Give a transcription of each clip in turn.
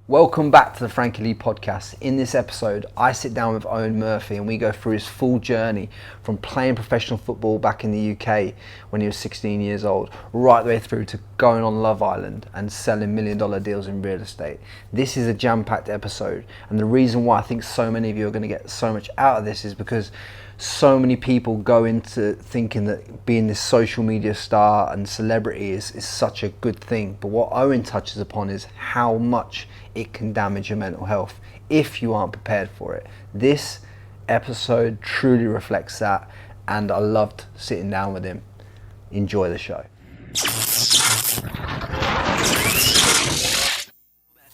Welcome back to the Frankie Lee podcast. In this episode, I sit down with Eoghan Murphy and we go through his full journey from playing professional football back in the UK when he was 16 years old, right the way through to going on Love Island and selling $1 million deals in real estate. This is a jam-packed episode, and the reason why I think so many of you are going to get so much out of this is because so many people go into thinking that being this social media star and celebrity is such a good thing. But what Owen touches upon is how much it can damage your mental health if you aren't prepared for it. This episode truly reflects that, and I loved sitting down with him. Enjoy the show.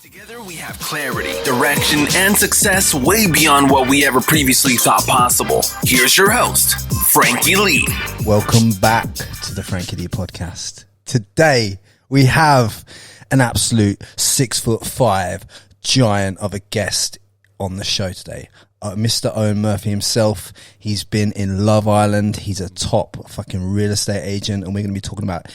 Together we have clarity, direction, and success way beyond what we ever previously thought possible. Here's your host, Frankie Lee. Welcome back to the Frankie Lee podcast. Today we have an absolute 6'5" giant of a guest on the show today. Mr. Owen Murphy himself. He's been in Love Island. He's a top fucking real estate agent, and we're going to be talking about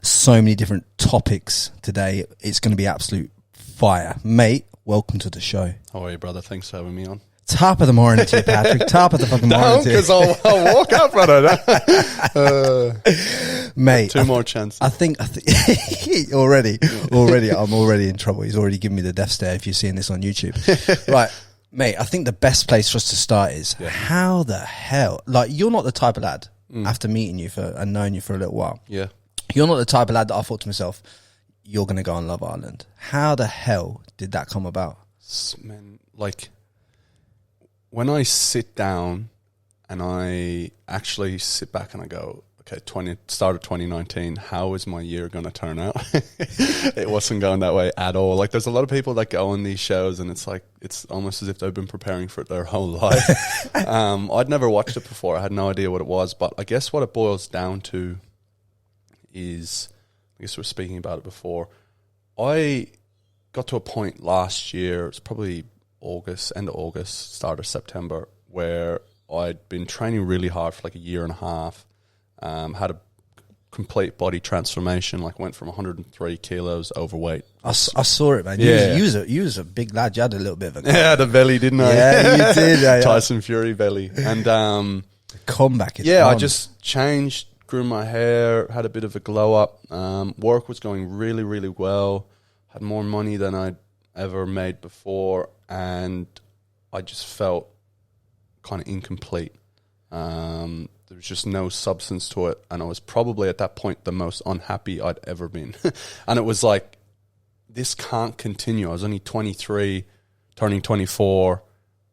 so many different topics today. It's going to be absolute fire. Mate, welcome to the show. How are you, brother? Thanks for having me on. Top of the morning to you, Patrick. Top of the fucking morning to you. Because I'll walk out, brother. Mate, Two more chances. I think already, I'm already in trouble. He's already given me the death stare if you're seeing this on YouTube. Right, mate, I think the best place for us to start is how the hell, like, you're not the type of lad, after meeting you and knowing you for a little while. Yeah. You're not the type of lad that I thought to myself, you're going to go on Love Island. How the hell did that come about? Man, like, when I sit down and I actually sit back and I go, okay, start of 2019, how is my year going to turn out? It wasn't going that way at all. Like, there's a lot of people that go on these shows and it's like, it's almost as if they've been preparing for it their whole life. I'd never watched it before. I had no idea what it was, but I guess what it boils down to is, I guess we were speaking about it before, I got to a point last year, it was probably end of August, start of September, where I'd been training really hard for like a year and a half, had a complete body transformation, like went from 103 kilos overweight. I saw it, man. Yeah. You was a big lad. You had a little bit of a Yeah, the belly, didn't I? Yeah, you did. Yeah. Tyson Fury belly. And comeback is I on. just changed, grew my hair, had a bit of a glow up. Work was going really, really well. Had more money than I'd ever made before, and I just felt kind of incomplete. There was just no substance to it, and I was probably at that point the most unhappy I'd ever been. And it was like, this can't continue. I was only 23, turning 24.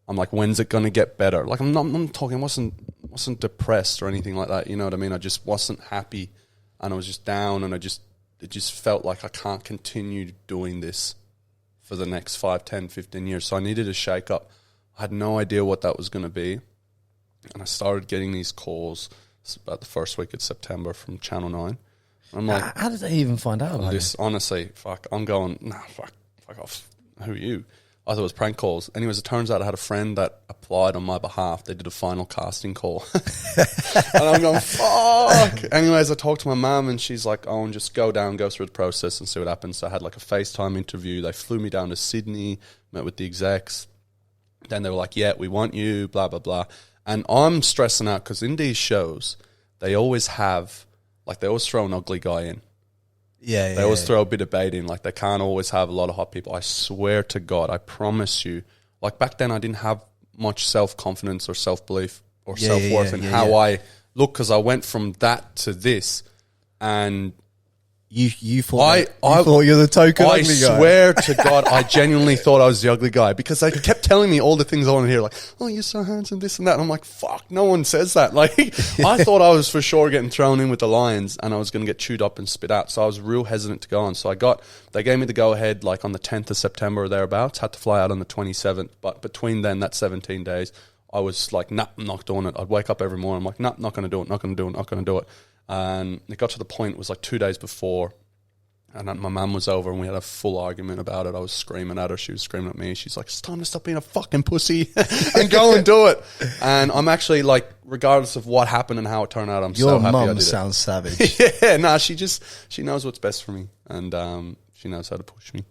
I'm like, when's it going to get better? Like, I'm talking, wasn't depressed or anything like that, you know what I mean? I just wasn't happy, and I was just down, and it just felt like I can't continue doing this for the next 5, 10, 15 years. So I needed a shake up. I had no idea what that was going to be. And I started getting these calls about the first week of September from Channel 9. I'm like, how did they even find out about this? Honestly, fuck, I'm going, nah, fuck off. Who are you? I thought it was prank calls. Anyways, it turns out I had a friend that applied on my behalf. They did a final casting call. And I'm going, fuck. Anyways, I talked to my mum and she's like, oh, and just go through the process and see what happens. So I had like a FaceTime interview. They flew me down to Sydney, met with the execs. Then they were like, yeah, we want you, blah, blah, blah. And I'm stressing out because in these shows, they always have, like, they always throw an ugly guy in. Yeah, they always throw a bit of bait in. Like, they can't always have a lot of hot people. I swear to God, I promise you. Like, back then, I didn't have much self-confidence or self-belief or self-worth in how I look, because I went from that to this. And you thought you're the token ugly guy. I swear to God, I genuinely thought I was the ugly guy, because they kept telling me all the things I want to hear, like, oh, you're so handsome, this and that. And I'm like, fuck, no one says that. Like, I thought I was for sure getting thrown in with the lions and I was going to get chewed up and spit out. So I was real hesitant to go on. So they gave me the go ahead like on the 10th of September or thereabouts. Had to fly out on the 27th. But between then, that 17 days, I was like, nah, I'm not doing it. I'd wake up every morning. I'm like, nah, not going to do it. And it got to the point, it was like 2 days before, and my mum was over and we had a full argument about it. I was screaming at her, she was screaming at me. She's like, it's time to stop being a fucking pussy and go and do it. And I'm actually like, regardless of what happened and how it turned out, I'm so happy I did it. Your mum sounds savage. Yeah, nah, she knows what's best for me, and she knows how to push me.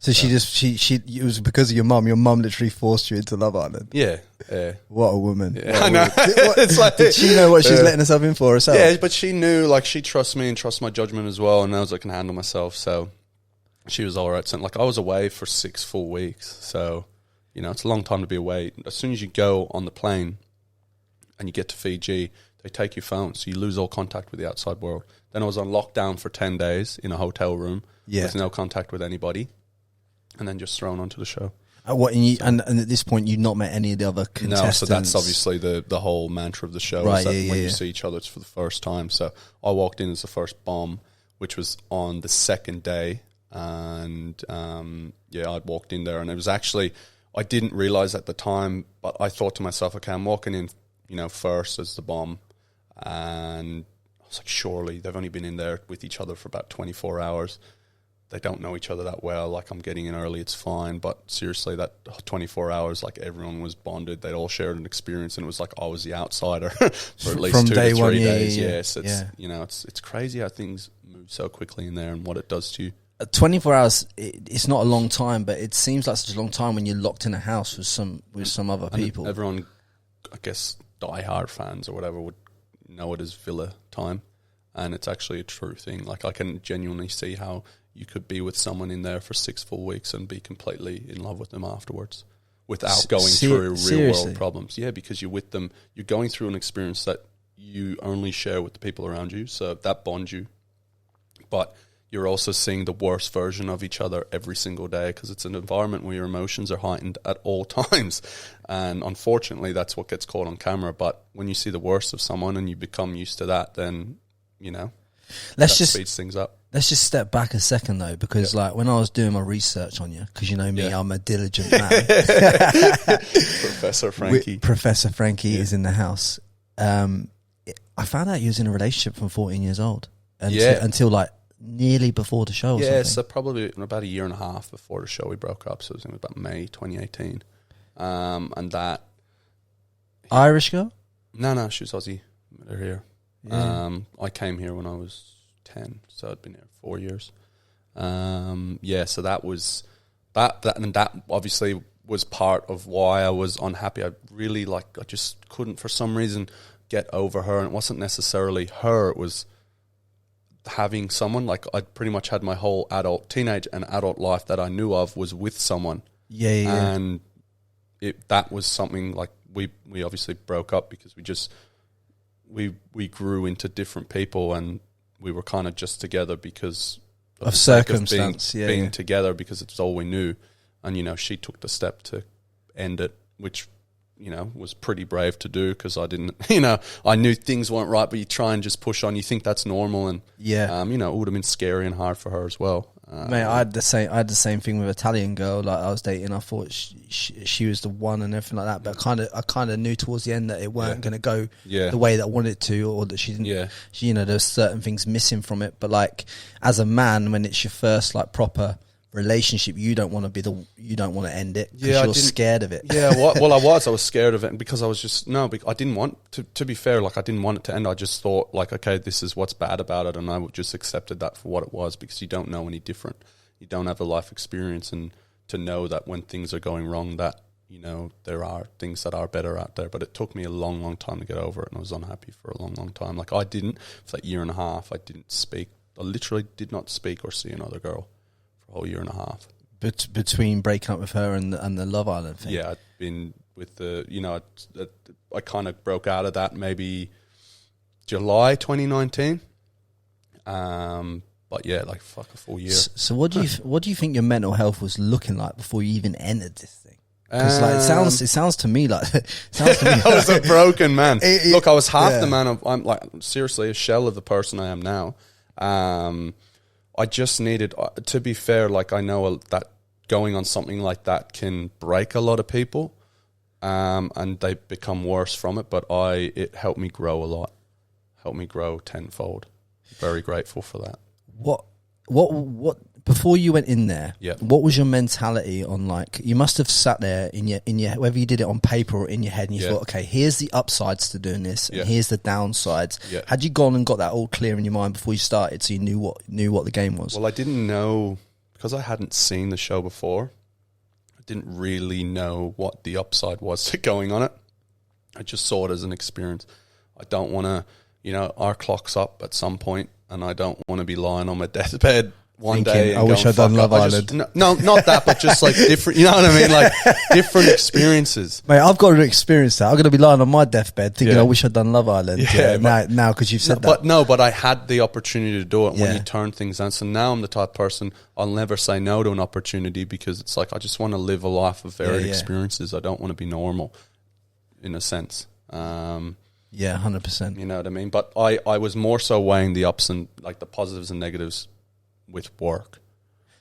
So she it was because of your mum. Your mum literally forced you into Love Island. Yeah. What a woman. Yeah, I know. It's like, did she know what she's letting herself in for herself? Yeah, but she knew, like, she trusts me and trusts my judgment as well, and knows I can handle myself. So she was all right. So, like, I was away for 6 full weeks. So, you know, it's a long time to be away. As soon as you go on the plane and you get to Fiji, they take your phone, so you lose all contact with the outside world. Then I was on lockdown for 10 days in a hotel room with no contact with anybody. And then just thrown onto the show. And at this point, you've not met any of the other contestants? No, so that's obviously the whole mantra of the show. Right, is that when you see each other, it's for the first time. So I walked in as the first bomb, which was on the second day. And, I walked in there. And it was actually, I didn't realise at the time, but I thought to myself, okay, I'm walking in, you know, first as the bomb. And I was like, surely they've only been in there with each other for about 24 hours. They don't know each other that well. Like, I'm getting in early, it's fine. But seriously, that 24 hours, like, everyone was bonded. They'd all shared an experience, and it was like I was the outsider for at least from 2 day to 3 one, days. Yeah. Yes, it's you know, it's crazy how things move so quickly in there and what it does to you. 24 hours, it's not a long time, but it seems like such a long time when you're locked in a house with some other people. Everyone, I guess, diehard fans or whatever would know it as villa time, and it's actually a true thing. Like, I can genuinely see how you could be with someone in there for 6 full weeks and be completely in love with them afterwards without going through real world problems. Yeah, because you're with them, you're going through an experience that you only share with the people around you, so that bonds you. But you're also seeing the worst version of each other every single day, because it's an environment where your emotions are heightened at all times. And unfortunately, that's what gets caught on camera. But when you see the worst of someone and you become used to that, then, you know, speeds things up. Let's just step back a second, though, because like when I was doing my research on you, because you know me, I'm a diligent man. Professor Frankie. Professor Frankie is in the house. I found out you was in a relationship from 14 years old until like nearly before the show. Yeah, so probably about a year and a half before the show we broke up. So it was in about May 2018. And that Irish girl? No, she was Aussie. Met her here. Yeah. I came here when I was 10, so I'd been here 4 years. So that was that obviously was part of why I was unhappy. I really I just couldn't, for some reason, get over her, and it wasn't necessarily her. It was having someone. Like, I'd pretty much had my whole teenage and adult life that I knew of was with someone. And that was something, like, we obviously broke up because we grew into different people, and we were kind of just together because of circumstance, being together, because it's all we knew. And, you know, she took the step to end it, which, you know, was pretty brave to do, because I didn't, you know, I knew things weren't right, but you try and just push on. You think that's normal, and you know, it would have been scary and hard for her as well. Mate, I had the same thing with an Italian girl. Like, I was dating, I thought she was the one and everything like that. But I kind of knew towards the end that it weren't going to go the way that I wanted it to, or that she didn't. She, you know, there's certain things missing from it. But like, as a man, when it's your first like proper relationship, you don't want to end it because you're scared of it. Well, I was scared of it, and because I was just I didn't want to be fair, like, I didn't want it to end. I just thought, like, okay, this is what's bad about it, and I just accepted that for what it was, because you don't know any different. You don't have a life experience, and to know that when things are going wrong, that, you know, there are things that are better out there. But it took me a long, long time to get over it, and I was unhappy for a long, long time. Like, I didn't, for that year and a half, I didn't speak. I literally did not speak or see another girl for a whole year and a half. Between breaking up with her and the Love Island thing? Yeah, I'd been with the, you know, I kind of broke out of that maybe July 2019. But yeah, like, fuck, a full year. So what do you think your mental health was looking like before you even entered this thing? Because like, it sounds to me like I was a broken man. Look, I was half the man I'm like, seriously, a shell of the person I am now. I just needed, to be fair, like, I know that going on something like that can break a lot of people, and they become worse from it. But it helped me grow a lot, helped me grow tenfold. Very grateful for that. What before you went in there? Yeah. What was your mentality on, like, you must have sat there in your whether you did it on paper or in your head, and you thought, okay, here's the upsides to doing this, and here's the downsides. Yeah. Had you gone and got that all clear in your mind before you started, so you knew what the game was? Well, I didn't know, because I hadn't seen the show before, I didn't really know what the upside was to going on it. I just saw it as an experience. I don't want to, our clock's up at some point, and I don't want to be lying on my deathbed one day. I wish I'd done Love Island. No, not that, but just like different, you know what I mean? Like different experiences. Mate, I've got to experience that. I'm going to be lying on my deathbed thinking, I wish I'd done Love Island. Yeah, now, because you've said that. But I had the opportunity to do it when you turn things down. So now I'm the type of person, I'll never say no to an opportunity, because it's like, I just want to live a life of varied experiences. I don't want to be normal, in a sense. 100%. You know what I mean? But I was more so weighing the ups and like the positives and negatives with work.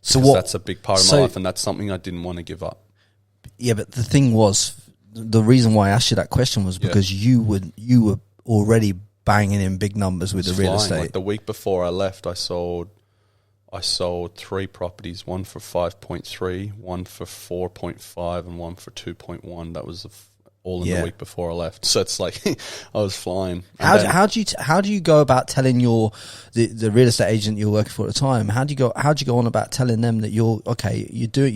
So that's a big part of my life, and that's something I didn't want to give up. Yeah, but the thing was, the reason why I asked you that question was because you were already banging in big numbers with the real estate. Like the week before I left, I sold 3 properties, one for 5.3, one for 4.5, and one for 2.1. That was all in the week before I left. So it's like I was flying. How do you go about telling the real estate agent you're working for at the time? How do you go on about telling them that you're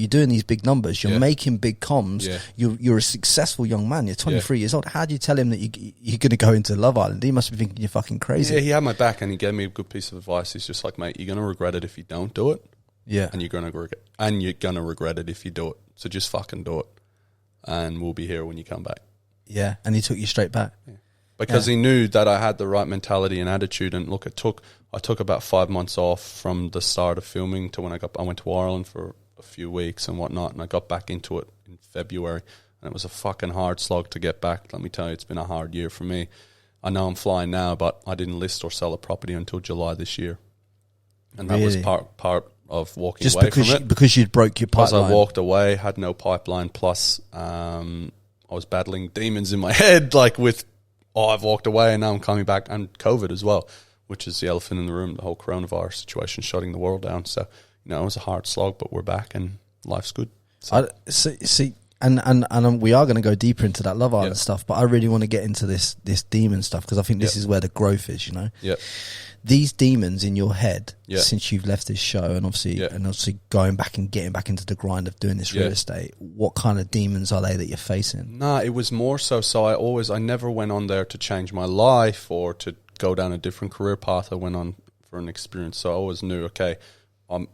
doing these big numbers, you're making big comms, you're a successful young man, you're 23 years old. How do you tell him that you're going to go into Love Island? He must be thinking you're fucking crazy. Yeah, he had my back, and he gave me a good piece of advice. He's just like, mate, you're going to regret it if you don't do it. Yeah, and you're going to regret it if you do it. So just fucking do it, and we'll be here when you come back. Yeah, and he took you straight back. Yeah. Because he knew that I had the right mentality and attitude. And look, I took about 5 months off from the start of filming to when I went to Ireland for a few weeks and whatnot, and I got back into it in February. And it was a fucking hard slog to get back. Let me tell you, it's been a hard year for me. I know I'm flying now, but I didn't list or sell a property until July this year. And that was part of walking away from it. Because you'd broke your pipeline. Because I walked away, had no pipeline, plus I was battling demons in my head, like with, I've walked away and now I'm coming back, and COVID as well, which is the elephant in the room, the whole coronavirus situation shutting the world down. So, it was a hard slog, but we're back and life's good. So. And we are going to go deeper into that Love Island stuff, but I really want to get into this demon stuff, because I think this is where the growth is, Yeah. These demons in your head since you've left this show, and obviously going back and getting back into the grind of doing this real estate, what kind of demons are they that you're facing? Nah, it was more so I never went on there to change my life or to go down a different career path. I went on for an experience. So I always knew, okay, I'm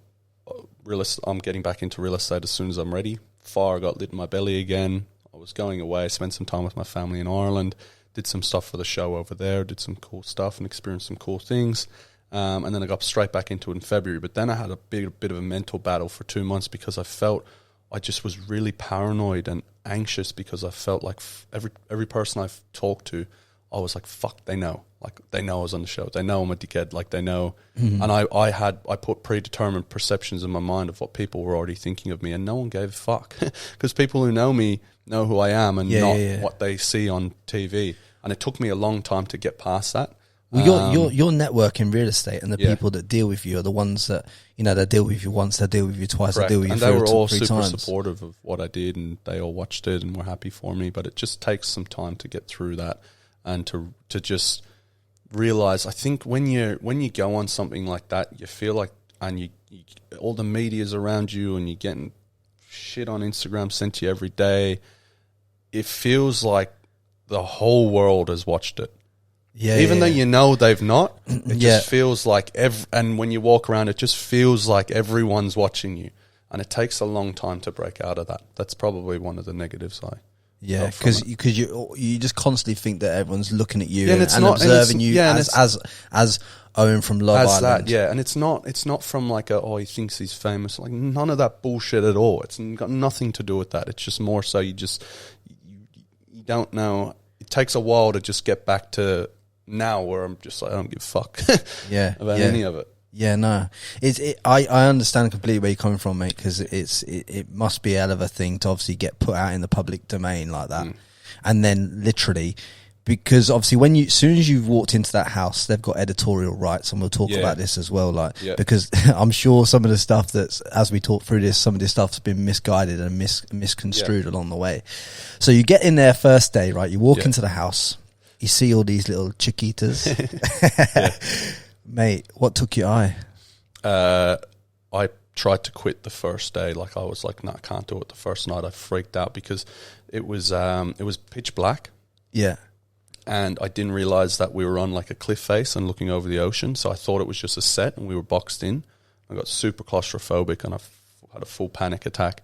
getting back into real estate as soon as I'm ready. Fire got lit in my belly again. I was going away, spent some time with my family in Ireland, did some stuff for the show over there, did some cool stuff and experienced some cool things. And then I got straight back into it in February. But then I had a bit of a mental battle for 2 months, because I felt I just was really paranoid and anxious, because I felt like every person I've talked to, I was like, fuck, they know. Like, they know I was on the show. They know I'm a dickhead. Like, they know. Mm-hmm. And I put predetermined perceptions in my mind of what people were already thinking of me, and no one gave a fuck. Because people who know me know who I am and not what they see on TV. And it took me a long time to get past that. Well, your network in real estate and the people that deal with you are the ones that, they deal with you once, they deal with you twice, Correct. they deal with you and three they were all three super times. supportive of what I did, and they all watched it and were happy for me. But it just takes some time to get through that, and to just realize, I think when you go on something like that, you feel like, and you all the media's around you, and you're getting shit on Instagram sent to you every day. It feels like the whole world has watched it. Even though they've not, it just feels like and when you walk around, it just feels like everyone's watching you, and it takes a long time to break out of that. That's probably one of the negatives because you just constantly think that everyone's looking at you and observing you as Owen from Love Island. And it's not from like he thinks he's famous. Like, none of that bullshit at all. It's got nothing to do with that. It's just more so you don't know. It takes a while to just get back to now where I'm just like, I don't give a fuck about any of it. Yeah, no. I understand completely where you're coming from, mate, because it must be a hell of a thing to obviously get put out in the public domain like that. And then literally, because obviously as soon as you've walked into that house, they've got editorial rights, and we'll talk about this as well, because I'm sure some of the stuff that's, as we talk through this, some of this stuff's been misguided and misconstrued along the way. So you get in there first day, right? You walk into the house, you see all these little chiquitas. Mate, what took your eye? I tried to quit the first day. Like I was like, no, I can't do it. The first night I freaked out because it was pitch black. Yeah. And I didn't realize that we were on like a cliff face and looking over the ocean. So I thought it was just a set and we were boxed in. I got super claustrophobic and I had a full panic attack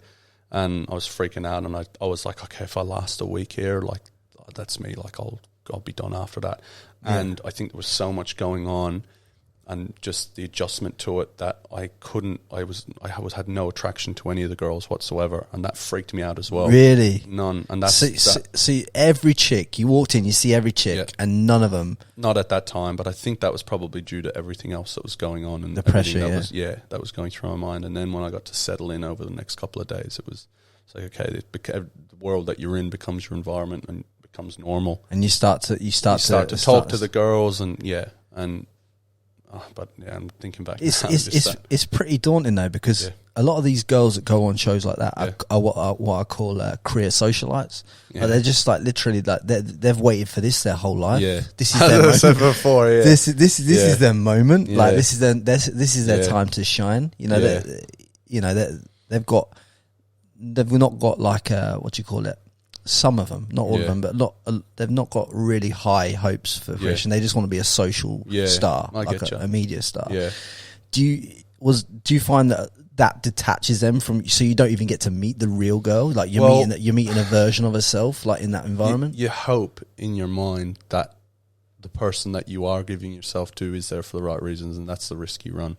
and I was freaking out. And I was like, okay, if I last a week here, like that's me. Like I'll be done after that. Yeah. And I think there was so much going on and just the adjustment to it that I had no attraction to any of the girls whatsoever, and that freaked me out as well. Really? None. And that's see every chick you walked in, you see every chick, yeah. And none of them. Not at that time, but I think that was probably due to everything else that was going on and the pressure. That was going through my mind. And then when I got to settle in over the next couple of days, it was like, okay, the world that you're in becomes your environment and becomes normal. And you start to talk to the girls but yeah, I'm thinking back. It's pretty daunting though, because a lot of these girls that go on shows like that are what I call career socialites. Yeah. Like they're just like literally like they've waited for this their whole life. Yeah, this is their moment. Before. Yeah. This is their moment. Yeah. Like this is their time to shine. You know, they've not got like what do you call it? Some of them, not all of them, but they've not got really high hopes for fruition. They just want to be a social star, like a media star. Yeah. Do you find that detaches them from, so you don't even get to meet the real girl? Like you're meeting a version of herself, like in that environment. You hope in your mind that the person that you are giving yourself to is there for the right reasons, and that's the risk you run.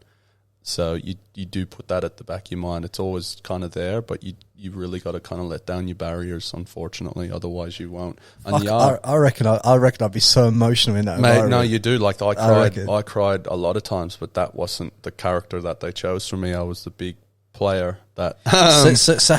So you do put that at the back of your mind. It's always kind of there, but you really got to kind of let down your barriers, unfortunately. Otherwise, you won't. And I reckon I'd be so emotional in that environment. No, you do. Like I cried a lot of times, but that wasn't the character that they chose for me. I was the big player that. So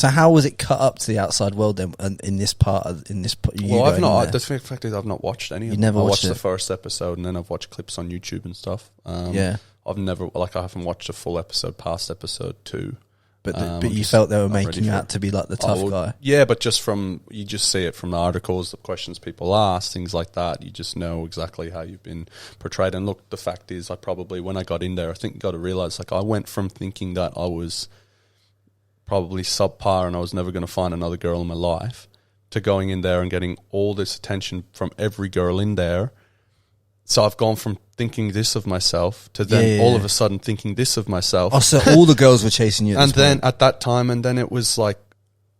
how was it cut up to the outside world then? In this part? The fact is, I've not watched any of them. I watched the first episode, and then I've watched clips on YouTube and stuff. I've never, I haven't watched a full episode past episode 2. But you felt they were making you out to be like the tough guy. Yeah, but you just see it from the articles, the questions people ask, things like that. You just know exactly how you've been portrayed. And look, the fact is, when I got in there, I think you got to realize, like, I went from thinking that I was probably subpar and I was never going to find another girl in my life, to going in there and getting all this attention from every girl in there. So I've gone from thinking this of myself to then all of a sudden thinking this of myself. Oh, so all the girls were chasing you at that time, and then it was like,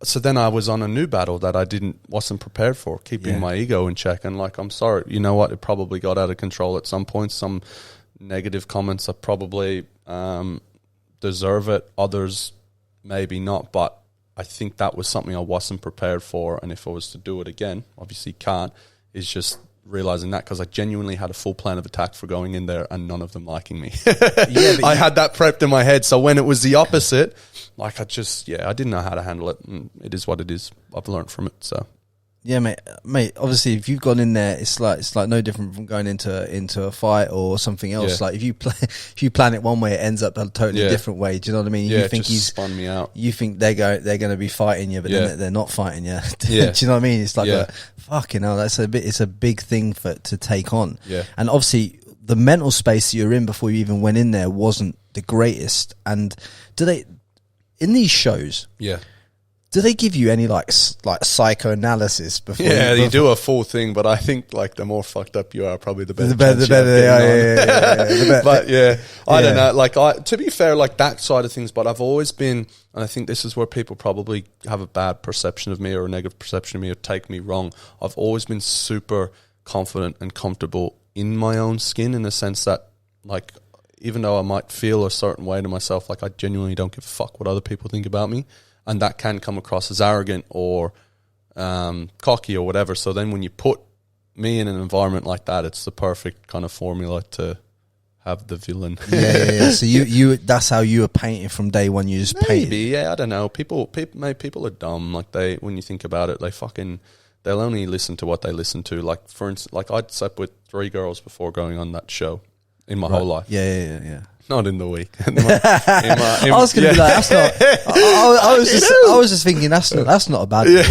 so then I was on a new battle that I wasn't prepared for, keeping my ego in check. And like, I'm sorry, you know what, it probably got out of control at some point. Some negative comments that probably deserve it, others maybe not, but I think that was something I wasn't prepared for. And if I was to do it again, obviously can't, is just realizing that, because I genuinely had a full plan of attack for going in there and none of them liking me. I had that prepped in my head. So when it was the opposite, like I didn't know how to handle it, and it is what it is. I've learned from it. So yeah, mate. Obviously, if you've gone in there, it's like no different from going into a fight or something else. Yeah. Like if you plan it one way, it ends up a totally different way. Do you know what I mean? Yeah, you think it just spun me out. You think they're going to be fighting you, but then they're not fighting you. Do you know what I mean? It's like fucking hell. It's a big thing to take on. Yeah, and obviously the mental space you're in before you even went in there wasn't the greatest. And in these shows? Yeah. Do they give you any like psychoanalysis before? Yeah, you do a full thing, but I think like the more fucked up you are, probably the better. The better they are. But I don't know. Like to be fair, like that side of things. But I've always been, and I think this is where people probably have a bad perception of me or a negative perception of me or take me wrong. I've always been super confident and comfortable in my own skin, in the sense that, like, even though I might feel a certain way to myself, like I genuinely don't give a fuck what other people think about me. And that can come across as arrogant or cocky or whatever. So then when you put me in an environment like that, it's the perfect kind of formula to have the villain. Yeah. So you that's how you were painting from day one. You just painted. Yeah, I don't know. People are dumb. Like when you think about it, they'll only listen to what they listen to. Like for instance, like I'd slept with 3 girls before going on that show in my whole life. Yeah. Not in the week. I was going to be like, that's not. I was just thinking that's not a bad week.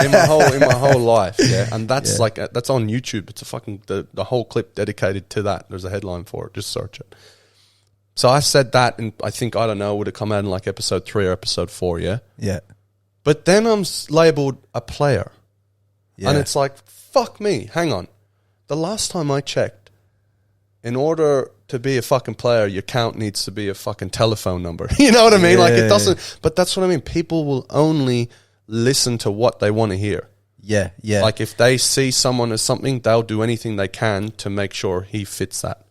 In my whole life, and that's that's on YouTube. It's a fucking the whole clip dedicated to that. There's a headline for it. Just search it. So I said that, and I think, I don't know, would it come out in like episode 3 or episode 4, yeah? Yeah. But then I'm labelled a player. Yeah. And it's like, fuck me, hang on. The last time I checked, in order to be a fucking player, your count needs to be a fucking telephone number. You know what I mean? Like, it doesn't, but that's what I mean. People will only listen to what they want to hear. Yeah, yeah. Like, if they see someone as something, they'll do anything they can to make sure he fits that,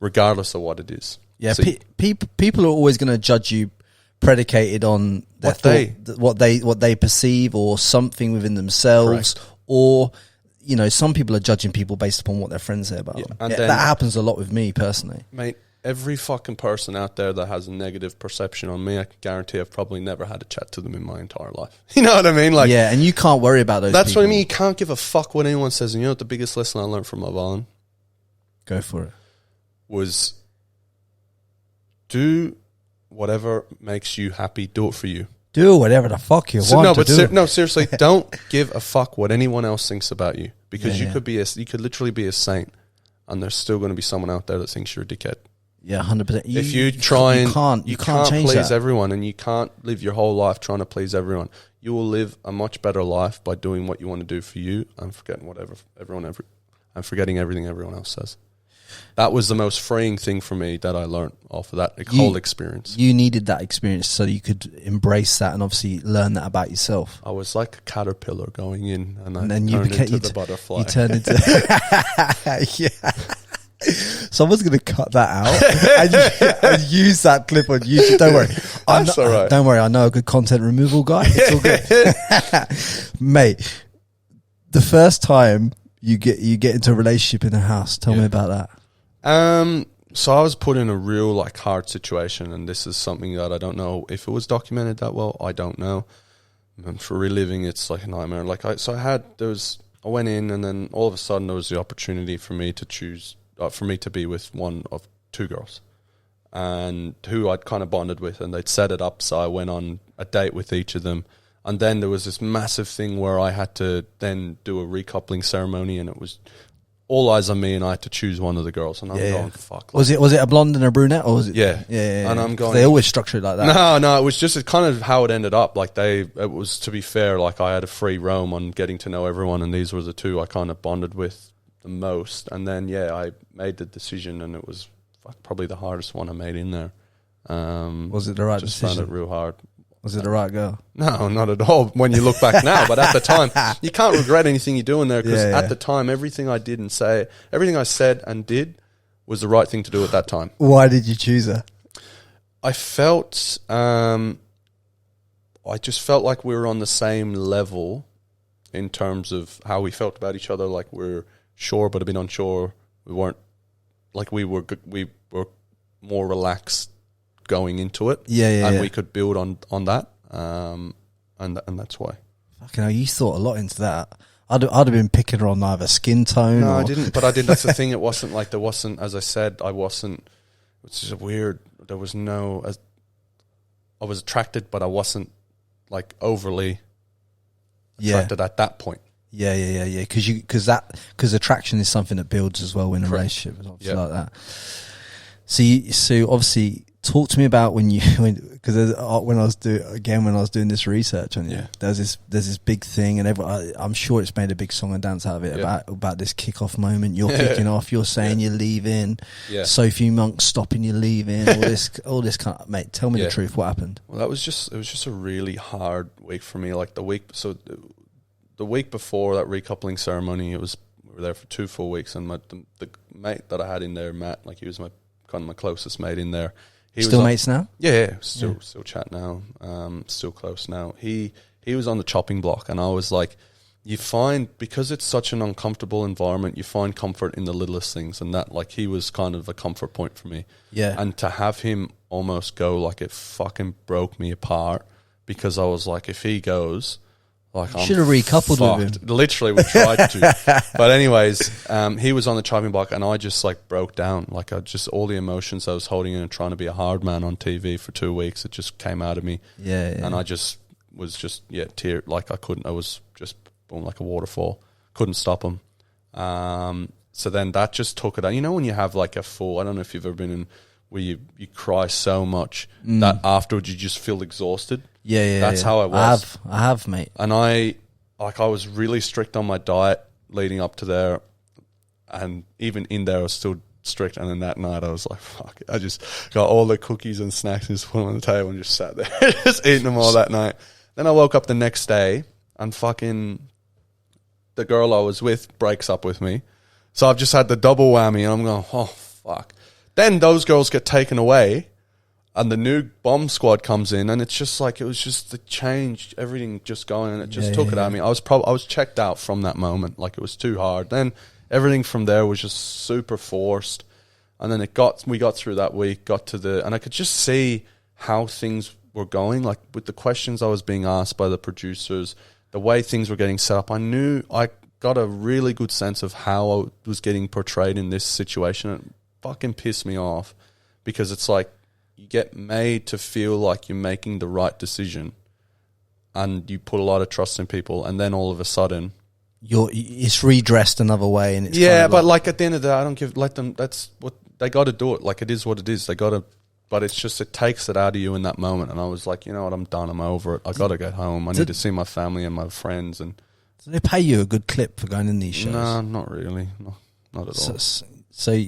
regardless of what it is. Yeah, So people are always going to judge you predicated on their what they perceive or something within themselves. Correct. Or, you know, some people are judging people based upon what their friends say about them. and Yeah, then- that happens a lot with me personally. Mate, every fucking person out there that has a negative perception on me, I can guarantee I've probably never had a chat to them in my entire life. You know what I mean? Like, Yeah, and you can't worry about those that's people. what I mean. You can't give a fuck what anyone says. And you know what the biggest lesson I learned from Love Island Go for it. was, do whatever makes you happy. Do it for you. Do whatever the fuck you want to do. No, seriously, don't give a fuck what anyone else thinks about you, because Yeah, you could literally be a saint, and there's still going to be someone out there that thinks you're a dickhead. Yeah, 100%. If you try and you can't change please that. everyone, and you can't live your whole life trying to please everyone. You will live a much better life by doing what you want to do for you and forgetting everything everyone else says. That was the most freeing thing for me that I learned off of that whole experience. You needed that experience so you could embrace that and obviously learn that about yourself. I was like a caterpillar going in, and And I then you turned became into the butterfly. You turned into yeah. Someone's going to cut that out and use that clip on YouTube. Don't worry. That's all right. Don't worry. I know a good content removal guy. It's all good. Mate, the first time you get into a relationship in a house, tell me about that. So I was put in a real like hard situation, and this is something that I don't know if it was documented that well. I don't know. And for reliving, it's like a nightmare. I went in, and then all of a sudden there was the opportunity for me to choose, for me to be with one of 2 girls, and who I'd kind of bonded with, and they'd set it up so I went on a date with each of them. And then there was this massive thing where I had to then do a recoupling ceremony, and it was all eyes on me, and I had to choose one of the girls. And I'm going, fuck. Was it a blonde and a brunette, or was it? Yeah. Yeah. And I'm going, they always structure it like that. No, it was just kind of how it ended up. Like it was, to be fair, like I had a free roam on getting to know everyone, and these were the 2 I kind of bonded with the most. And then, I made the decision, and it was probably the hardest one I made in there. Was it the right just decision? Found it real hard. Was it the right girl? No, not at all. When you look back now, but at the time, you can't regret anything you do in there, because at the time, everything I did and say, everything I said and did was the right thing to do at that time. Why did you choose her? I felt, I just felt like we were on the same level in terms of how we felt about each other. Like we're sure, but a bit unsure. We weren't, like we were more relaxed going into it, and we could build on that, and that's why. Fucking hell, you thought a lot into that. I'd have been picking her on either skin tone. No, or... I didn't. But I did. That's the thing. It wasn't like there wasn't. As I said, I wasn't. It's just weird. There was no. I was attracted, but I wasn't like overly attracted at that point. Yeah. Because attraction is something that builds as well in a relationship. It's obviously like that. So obviously, talk to me about when I was doing this research on you. There's this big thing, and I'm sure it's made a big song and dance out of it about this kick-off moment. You're kicking off. You're saying you're leaving. Yeah. Sophie Monk stopping you leaving. All this kind of, mate. Tell me the truth. What happened? Well, it was just a really hard week for me. Like the week before that recoupling ceremony, we were there for 2 full weeks, and the mate that I had in there, Matt, like he was my closest mate in there. Still mates now? Yeah, still chat now. Still close now. He was on the chopping block, and I was like, you find, because it's such an uncomfortable environment, you find comfort in the littlest things, and that, like, he was kind of a comfort point for me. Yeah. And to have him almost go, like, it fucking broke me apart, because I was like, if he goes, like, you should have recoupled with him. Literally, we tried to. But anyways, he was on the chopping block, and I just, like, broke down. Like, all the emotions I was holding in and trying to be a hard man on TV for 2 weeks, it just came out of me. Yeah. And I just was tear, like, I was just boom, like a waterfall. Couldn't stop him. So then that just took it out. You know when you have, like, I don't know if you've ever been in where you cry so much that afterwards you just feel exhausted. That's how I was. I have, mate. And I was really strict on my diet leading up to there, and even in there I was still strict. And then that night I was like, fuck it. I just got all the cookies and snacks and just put them on the table and just sat there just eating them all that night. Then I woke up the next day and fucking the girl I was with breaks up with me. So I've just had the double whammy, and I'm going, oh fuck. Then those girls get taken away and the new bomb squad comes in, and it's just like, it was just the change, everything just going, and it just took it at me. I was checked out from that moment. Like, it was too hard. Then everything from there was just super forced. And then we got through that week, and I could just see how things were going, like with the questions I was being asked by the producers, the way things were getting set up. I got a really good sense of how I was getting portrayed in this situation. It fucking pissed me off, because it's like, you get made to feel like you're making the right decision, and you put a lot of trust in people, and then all of a sudden it's redressed another way, and it's but like at the end of the day, I don't let them. That's what they got to do. It like, it is what it is. They got to, but it's just, it takes it out of you in that moment. And I was like, you know what, I'm done. I'm over it. I got to get home. I need to see my family and my friends. And do they pay you a good clip for going in these shows? No, not really. No, not at all. So,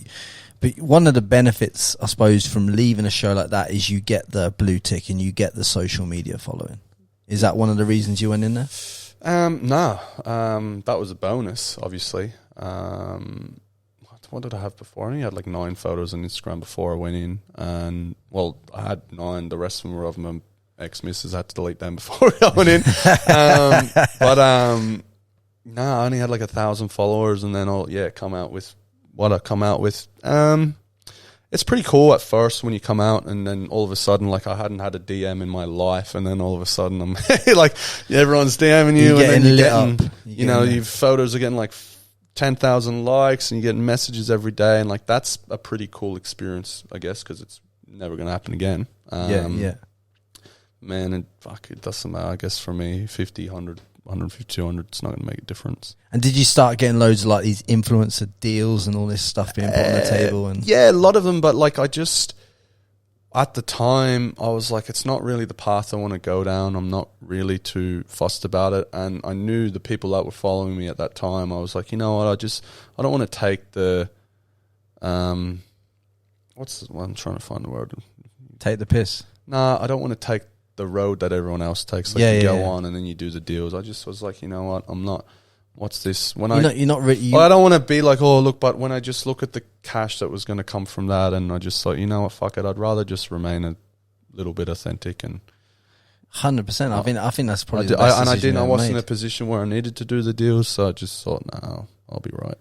but one of the benefits, I suppose, from leaving a show like that is you get the blue tick and you get the social media following. Is that one of the reasons you went in there? No. That was a bonus, obviously. What did I have before? I only had like 9 photos on Instagram before I went in. And, well, I had 9. The rest of them were of my ex-missus. I had to delete them before I went in. No, I only had like 1,000 followers, and then I'll come out with what I come out with. It's pretty cool at first when you come out, and then all of a sudden, like, I hadn't had a DM in my life, and then all of a sudden I'm like, everyone's DMing you, and then you're getting, your photos are getting like 10,000 likes, and you're getting messages every day, and like, that's a pretty cool experience, I guess, because it's never going to happen again. Man, and fuck, it doesn't matter, I guess, for me, 50, 100, 150, 200, it's not going to make a difference. And did you start getting loads of like these influencer deals and all this stuff being put on the table? And yeah, a lot of them, but like, I just, at the time, I was like, it's not really the path I want to go down. I'm not really too fussed about it. And I knew the people that were following me at that time, I was like, you know what, I don't want to take the, I'm trying to find the word. Take the piss. Nah, I don't want to take the road that everyone else takes. Like, you go on and then you do the deals. I just was like, you know what, I'm not, what's this? When I don't want to be like, oh, look, but when I just look at the cash that was going to come from that, and I just thought, you know what, fuck it, I'd rather just remain a little bit authentic. And 100%. I think that's probably the best decision I wasn't in a position where I needed to do the deals, so I just thought, no, I'll be right.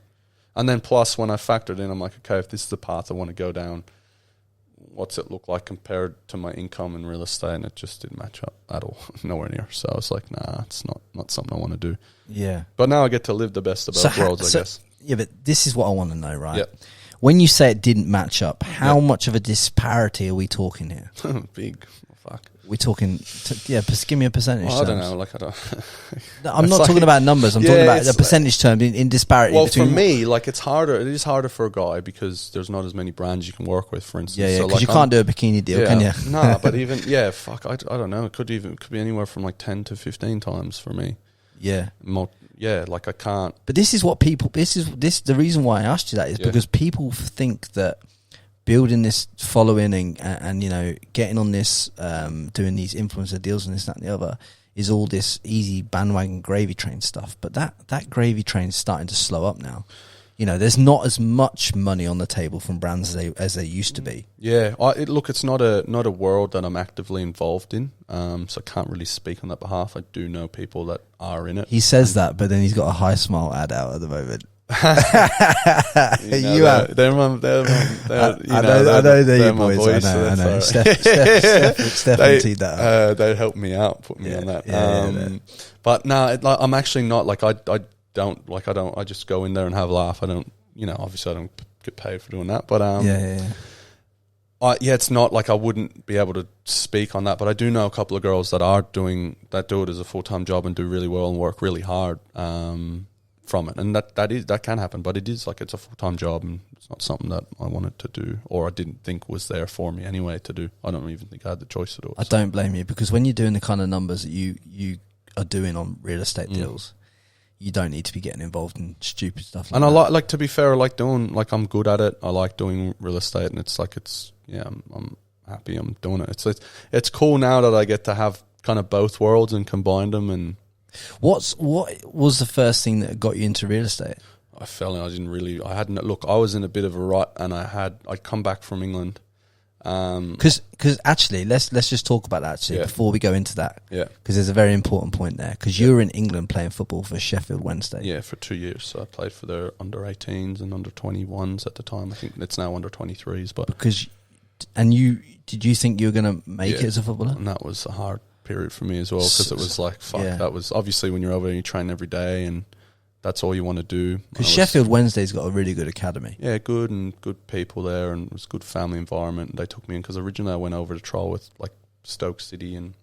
And then plus, when I factored in, I'm like, okay, if this is the path I want to go down, what's it look like compared to my income in real estate? And it just didn't match up at all, nowhere near. So I was like, nah, it's not something I want to do. Yeah. But now I get to live the best of both worlds, I guess. Yeah, but this is what I want to know, right? Yep. When you say it didn't match up, how much of a disparity are we talking here? Big. Fuck. We're talking, give me a percentage. Well, I don't know. Like, I don't. I'm not talking about numbers. I'm talking about the percentage term in disparity. Well, for me, like, it's harder. It is harder for a guy because there's not as many brands you can work with, for instance. Yeah, so because like, you can't do a bikini deal, can you? No, but even fuck. I don't know. It could be anywhere from like 10 to 15 times for me. Yeah. More, like I can't. But this is what people. The reason why I asked you that is because people think that building this following and you know, getting on this, doing these influencer deals and this, that and the other is all this easy bandwagon gravy train stuff. But that gravy train is starting to slow up now. You know, there's not as much money on the table from brands as there used to be. Yeah, it's not a world that I'm actively involved in, so I can't really speak on that behalf. I do know people that are in it. He says that, but then he's got a High Smile ad out at the moment. They're my boys. I know. Steph teed that up. They helped me out, put me on that. But no, I'm actually not like I just go in there and have a laugh. I don't, obviously I don't get paid for doing that, but it's not like I wouldn't be able to speak on that, but I do know a couple of girls that do it as a full-time job and do really well and work really hard from it, and that can happen, but it is like it's a full-time job, and it's not something that I wanted to do, or I didn't think was there for me anyway to do. I don't even think I had the choice to do it. I don't blame you, because when you're doing the kind of numbers that you are doing on real estate deals, you don't need to be getting involved in stupid stuff. And I like to be fair, I like doing, like, I'm good at it. I like doing real estate, and it's like I'm happy I'm doing it. It's cool now that I get to have kind of both worlds and combine them. And what was the first thing that got you into real estate? I hadn't, look, I was in a bit of a rut, and I'd come back from England. Because actually, let's just talk about that before we go into that. Yeah. Because there's a very important point there. Because you were in England playing football for Sheffield Wednesday. Yeah, for 2 years. So I played for their under-18s and under-21s at the time. I think it's now under-23s. But did you think you were going to make it as a footballer? And that was a hard period for me as well, because it was like, fuck, that was obviously when you're over there, you train every day, and that's all you want to do. Because Sheffield Wednesday's got a really good academy. Yeah, good people there, and it was a good family environment. They took me in because originally I went over to trial with like Stoke City, and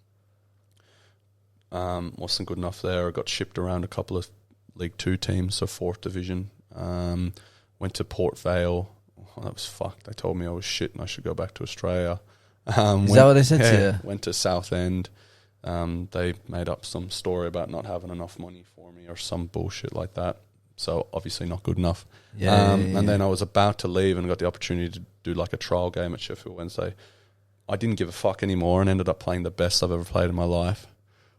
wasn't good enough there. I got shipped around a couple of League 2 teams, so 4th Division. Went to Port Vale. Oh, that was fucked. They told me I was shit and I should go back to Australia. Is that what they said to you? Went to Southend. They made up some story about not having enough money for me or some bullshit like that. So obviously not good enough. And then I was about to leave and got the opportunity to do like a trial game at Sheffield Wednesday. I didn't give a fuck anymore and ended up playing the best I've ever played in my life.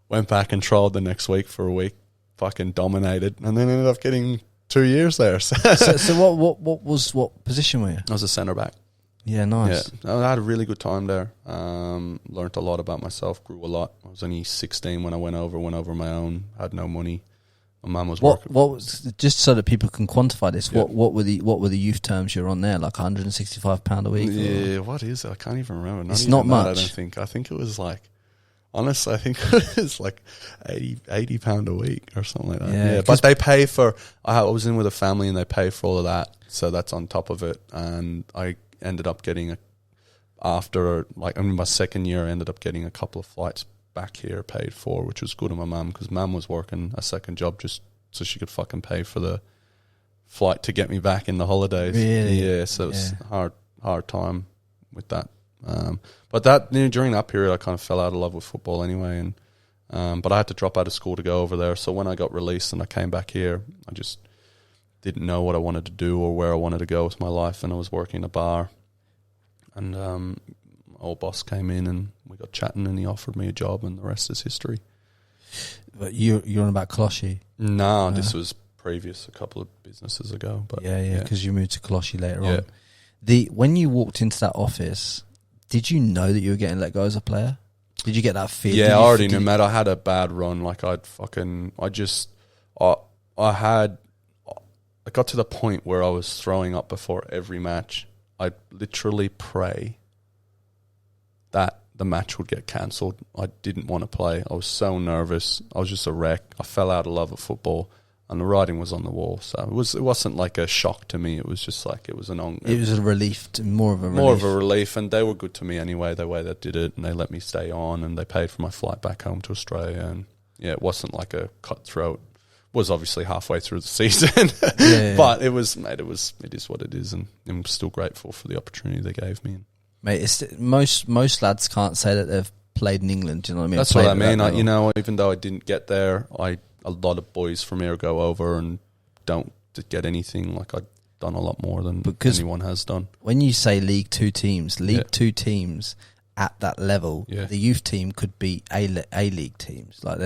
Went back and trialled the next week for a week, fucking dominated, and then ended up getting 2 years there. So what position were you? I was a centre back. Yeah, nice. Yeah, I had a really good time there. Learned a lot about myself, grew a lot. I was only 16 when I went over on my own, had no money. My mum was working. What was, just so that people can quantify this, what were the youth terms you're on there, like £165 a week? Yeah, what is it? I can't even remember. It's not much. I don't think. I think it was like, honestly, I think it was like £80 a week or something like that. Yeah, but they pay for, I was in with a family and they pay for all of that. So that's on top of it. And I ended up getting my second year, I ended up getting a couple of flights back here paid for, which was good on my mum, because mum was working a second job just so she could fucking pay for the flight to get me back in the holidays. Really? Yeah, so it was hard time with that. But that, during that period, I kind of fell out of love with football anyway, and but I had to drop out of school to go over there. So when I got released and I came back here, I just didn't know what I wanted to do or where I wanted to go with my life, and I was working in a bar, and old boss came in and we got chatting, and he offered me a job, and the rest is history. But you're on about Colossi? No, this was previous, a couple of businesses ago. But yeah, because you moved to Colossi later on. When you walked into that office, did you know that you were getting let go as a player? Did you get that feeling? Yeah, I already knew, mate. I had a bad run. Like I got to the point where I was throwing up before every match. I'd literally pray that the match would get cancelled. I didn't want to play. I was so nervous. I was just a wreck. I fell out of love of football, and the writing was on the wall. So it wasn't like a shock to me. It was just like it was It was a relief, more of a relief, and they were good to me anyway. The way they did it, and they let me stay on, and they paid for my flight back home to Australia. And yeah, it wasn't like a cutthroat. It was obviously halfway through the season, but it is what it is, and I'm still grateful for the opportunity they gave me. Mate, most lads can't say that they've played in England. Do you know what I mean? That's what I mean. Even though I didn't get there, a lot of boys from here go over and don't get anything. Like I've done a lot more than anyone has done. When you say League 2 teams, Two teams at that level, the youth team could be A League teams. Like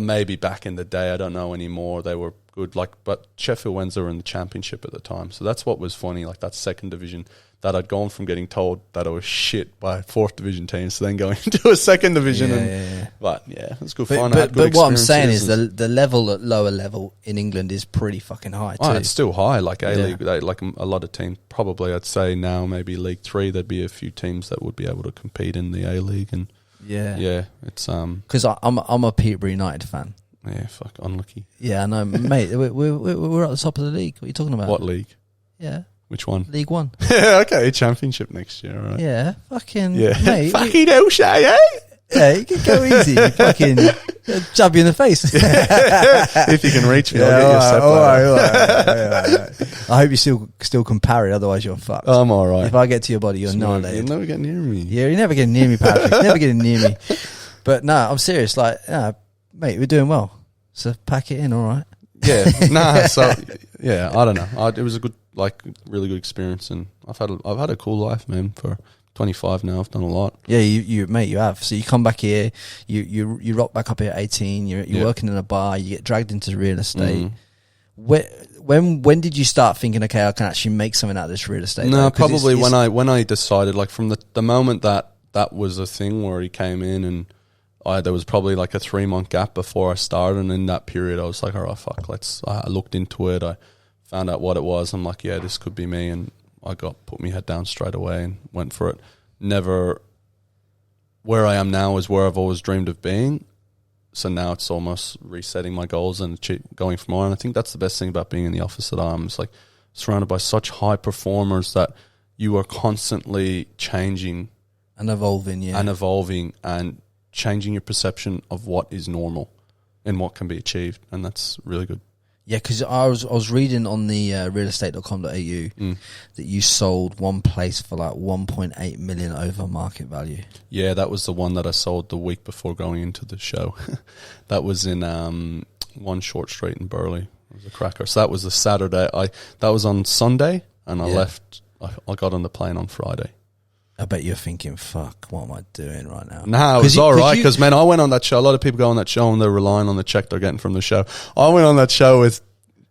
maybe back in the day, I don't know anymore. They were good, but Sheffield Wednesday were in the Championship at the time, so that's what was funny. Like that second division, that I'd gone from getting told that I was shit by 4th division teams to then going into a second division. But yeah, it's good fun. But what I'm saying is the level at lower level in England is pretty fucking high too. Oh, it's still high. Like A-League, like a lot of teams, probably I'd say now maybe League 3, there'd be a few teams that would be able to compete in the A-League. And it's because I'm a Peterborough United fan. Yeah, fuck, unlucky. Yeah, I know, mate. We're at the top of the league. What are you talking about? What league? Yeah. Which one? League 1. Yeah, okay, Championship next year, right? Yeah, fucking... Yeah. Mate, fucking hell, Shay, eh? Yeah, you can go easy. You fucking jab you in the face. If you can reach me, I'll get you a step all right. I hope you still can parry, otherwise you're fucked. I'm all right. If I get to your body, you're annihilated. You'll never get near me. Yeah, you're never getting near me, Patrick. Never getting near me. But no, I'm serious. Like, mate, we're doing well. So pack it in, all right. Yeah, so yeah, I don't know. It was a good, really good experience, and I've had a cool life, man. For 25 now, I've done a lot. Yeah, you mate, you have. So you come back here, you rock back up here at 18. You're working in a bar. You get dragged into real estate. When did you start thinking, okay, I can actually make something out of this real estate? No, probably when I decided, like from the moment that was a thing where he came in, and there was probably like a 3-month gap before I started, and in that period I was like, all right, fuck, I looked into it, I found out what it was, I'm like, yeah, this could be me, and I put my head down straight away and went for it. Never, where I am now is where I've always dreamed of being, so now it's almost resetting my goals and going for more, and I think that's the best thing about being in the office that I'm, it's like surrounded by such high performers that you are constantly changing and evolving, and changing your perception of what is normal and what can be achieved, and that's really good. Yeah, because I was reading on the realestate.com.au that you sold one place for like 1.8 million over market value. Yeah, that was the one that I sold the week before going into the show. That was in 1 Short Street in Burley. It was a cracker. So that was the Saturday. That was on Sunday, and I left. I got on the plane on Friday. I bet you're thinking, fuck, what am I doing right now? No, it was all right, because, man, I went on that show. A lot of people go on that show and they're relying on the check they're getting from the show. I went on that show with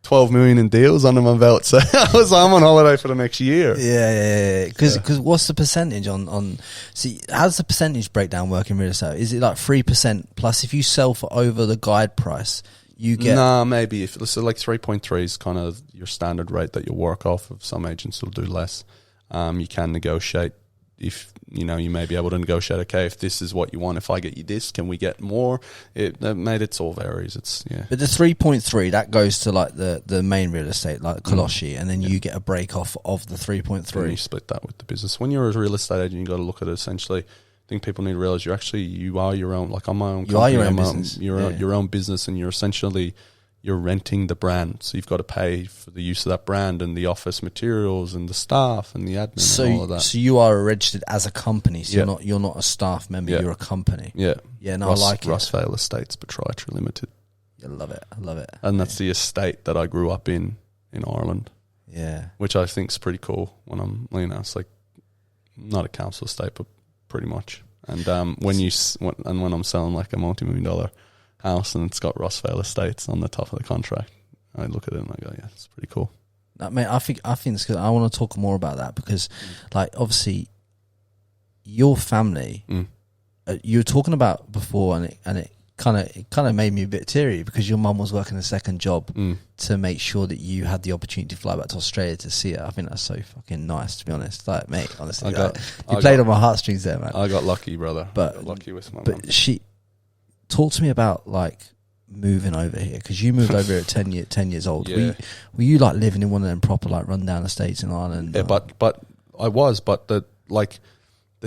12 million in deals under my belt, so I'm on holiday for the next year. Yeah. Because what's the percentage on? See, how does the percentage breakdown work in real estate? Is it like 3% plus if you sell for over the guide price, you get? Nah, maybe if so, like 3.3 is kind of your standard rate that you work off of. Some agents will do less. You can negotiate. If you may be able to negotiate. Okay, if this is what you want, if I get you this, can we get more? It all varies. But the 3.3 that goes to like the main real estate, like Koloshi, and then you get a break off of the 3.3. And you split that with the business. When you're a real estate agent, you got to look at it essentially. I think people need to realize you are your own. Like I'm my own. You are your own business. Your own business, and you're renting the brand, so you've got to pay for the use of that brand and the office materials and the staff and the admin and all of that. So you are registered as a company, so you're not a staff member, you're a company. Yeah. No, I like it. Rossvale Estates Proprietary Limited. I love it. And that's the estate that I grew up in Ireland. Yeah. Which I think is pretty cool when it's like not a council estate, but pretty much. And when I'm selling like a multi-million-dollar house and it's got Rossvale Estates on the top of the contract, I look at it and I go, yeah, it's pretty cool. Mate, I think it's good. I want to talk more about that because, like, obviously, your family, you were talking about before, and it kind of made me a bit teary because your mum was working a second job to make sure that you had the opportunity to fly back to Australia to see her. I think that's so fucking nice, to be honest. Like, mate, honestly, you played on my heartstrings there, man. I got lucky, brother. But I got lucky with my mum. But talk to me about like moving over here, because you moved over here at 10 years old. Yeah. Were you like living in one of them proper like rundown estates in Ireland? Yeah, but I was. But the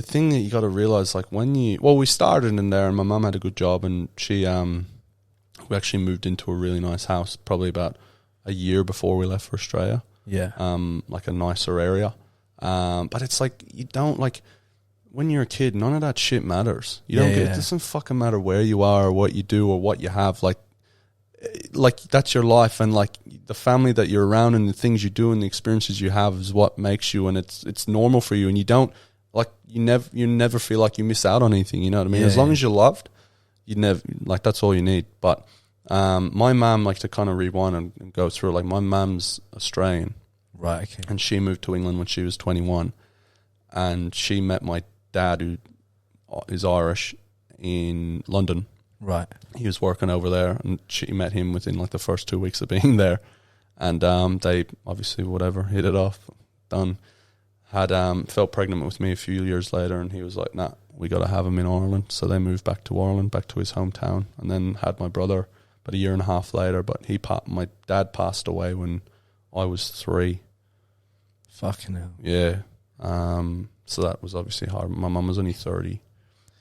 thing that you got to realize, like we started in there, and my mum had a good job, and she we actually moved into a really nice house probably about a year before we left for Australia. Yeah. Like a nicer area. But it's like you don't like. When you're a kid, none of that shit matters. It doesn't fucking matter where you are or what you do or what you have. Like that's your life, and like the family that you're around and the things you do and the experiences you have is what makes you, and it's normal for you. And you don't like you never feel like you miss out on anything. You know what I mean? As long as you're loved, you never like that's all you need. But my mum, like to kind of rewind and go through, like my mum's Australian, right? Okay. And she moved to England when she was 21, and she met my dad, who is Irish, in London. Right. He was working over there, and she met him within like the first 2 weeks of being there, and they obviously hit it off. Done. Had felt pregnant with me a few years later, and he was like, "Nah, we got to have him in Ireland." So they moved back to Ireland, back to his hometown, and then had my brother about a year and a half later. But my dad passed away when I was 3. Fucking hell. Yeah. So that was obviously hard. My mum was only 30.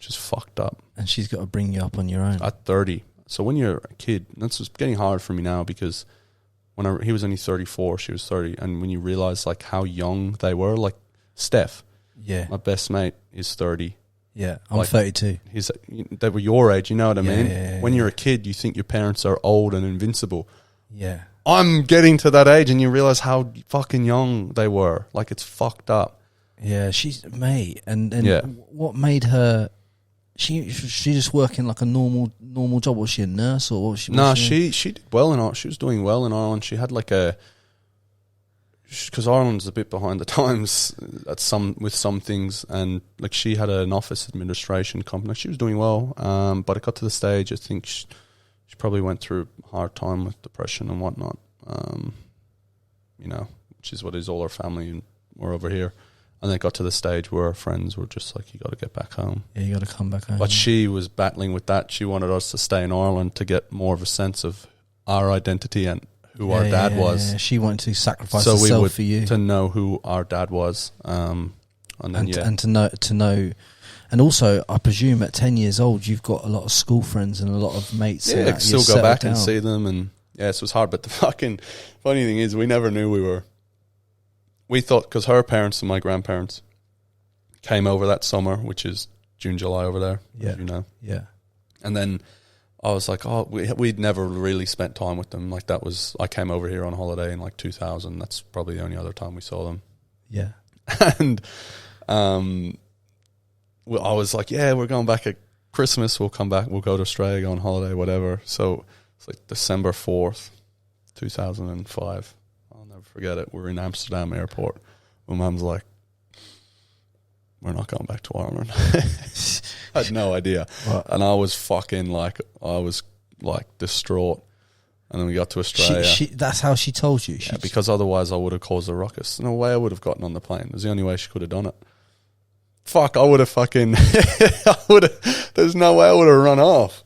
which is fucked up. And she's got to bring you up on your own. At 30. So when you're a kid, that's just getting hard for me now because when he was only 34, she was 30. And when you realize like how young they were, like Steph, my best mate is 30. Yeah, I'm like, 32. They were your age, you know what I mean? Yeah, when you're a kid, you think your parents are old and invincible. Yeah. I'm getting to that age and you realize how fucking young they were. Like, it's fucked up. Yeah, she's mate. And what made her... She just working like a normal job? Was she a nurse or what was she? No, she did well in Ireland. She was doing well in Ireland. She had like because Ireland's a bit behind the times with some things, and like she had an office administration company. She was doing well, but it got to the stage. I think she probably went through a hard time with depression and whatnot. Which is what is all her family and we're over here. And then it got to the stage where our friends were just like, you got to get back home. Yeah, you got to come back home. But she was battling with that. She wanted us to stay in Ireland to get more of a sense of our identity and who our dad was. Yeah. She wanted to sacrifice herself for you. To know who our dad was. And to know. And also, I presume at 10 years old, you've got a lot of school friends and a lot of mates. Yeah, I can still go back and see them. And yeah, so it was hard. But the fucking funny thing is, we never knew we were. We thought, because her parents and my grandparents came over that summer, which is June, July over there, as you know. Yeah. And then I was like, we'd never really spent time with them. Like I came over here on holiday in like 2000. That's probably the only other time we saw them. Yeah. And I was like, yeah, we're going back at Christmas. We'll come back. We'll go to Australia, go on holiday, whatever. So it's like December 4th, 2005. Never forget it. We're in Amsterdam airport. My mum's like, we're not going back to Ireland. I had no idea. What? And I was distraught. And then we got to Australia. That's how she told you? Because otherwise I would have caused a ruckus. No way I would have gotten on the plane. It was the only way she could have done it. Fuck, I would have fucking... there's no way I would have run off.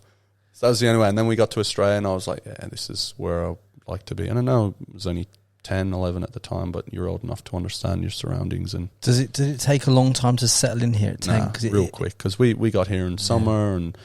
So that was the only way. And then we got to Australia and I was like, yeah, this is where I like to be. And I know it was only 10, 11 at the time, but you're old enough to understand your surroundings. And did it take a long time to settle in here at 10? Nah, real quick, because we got here in summer and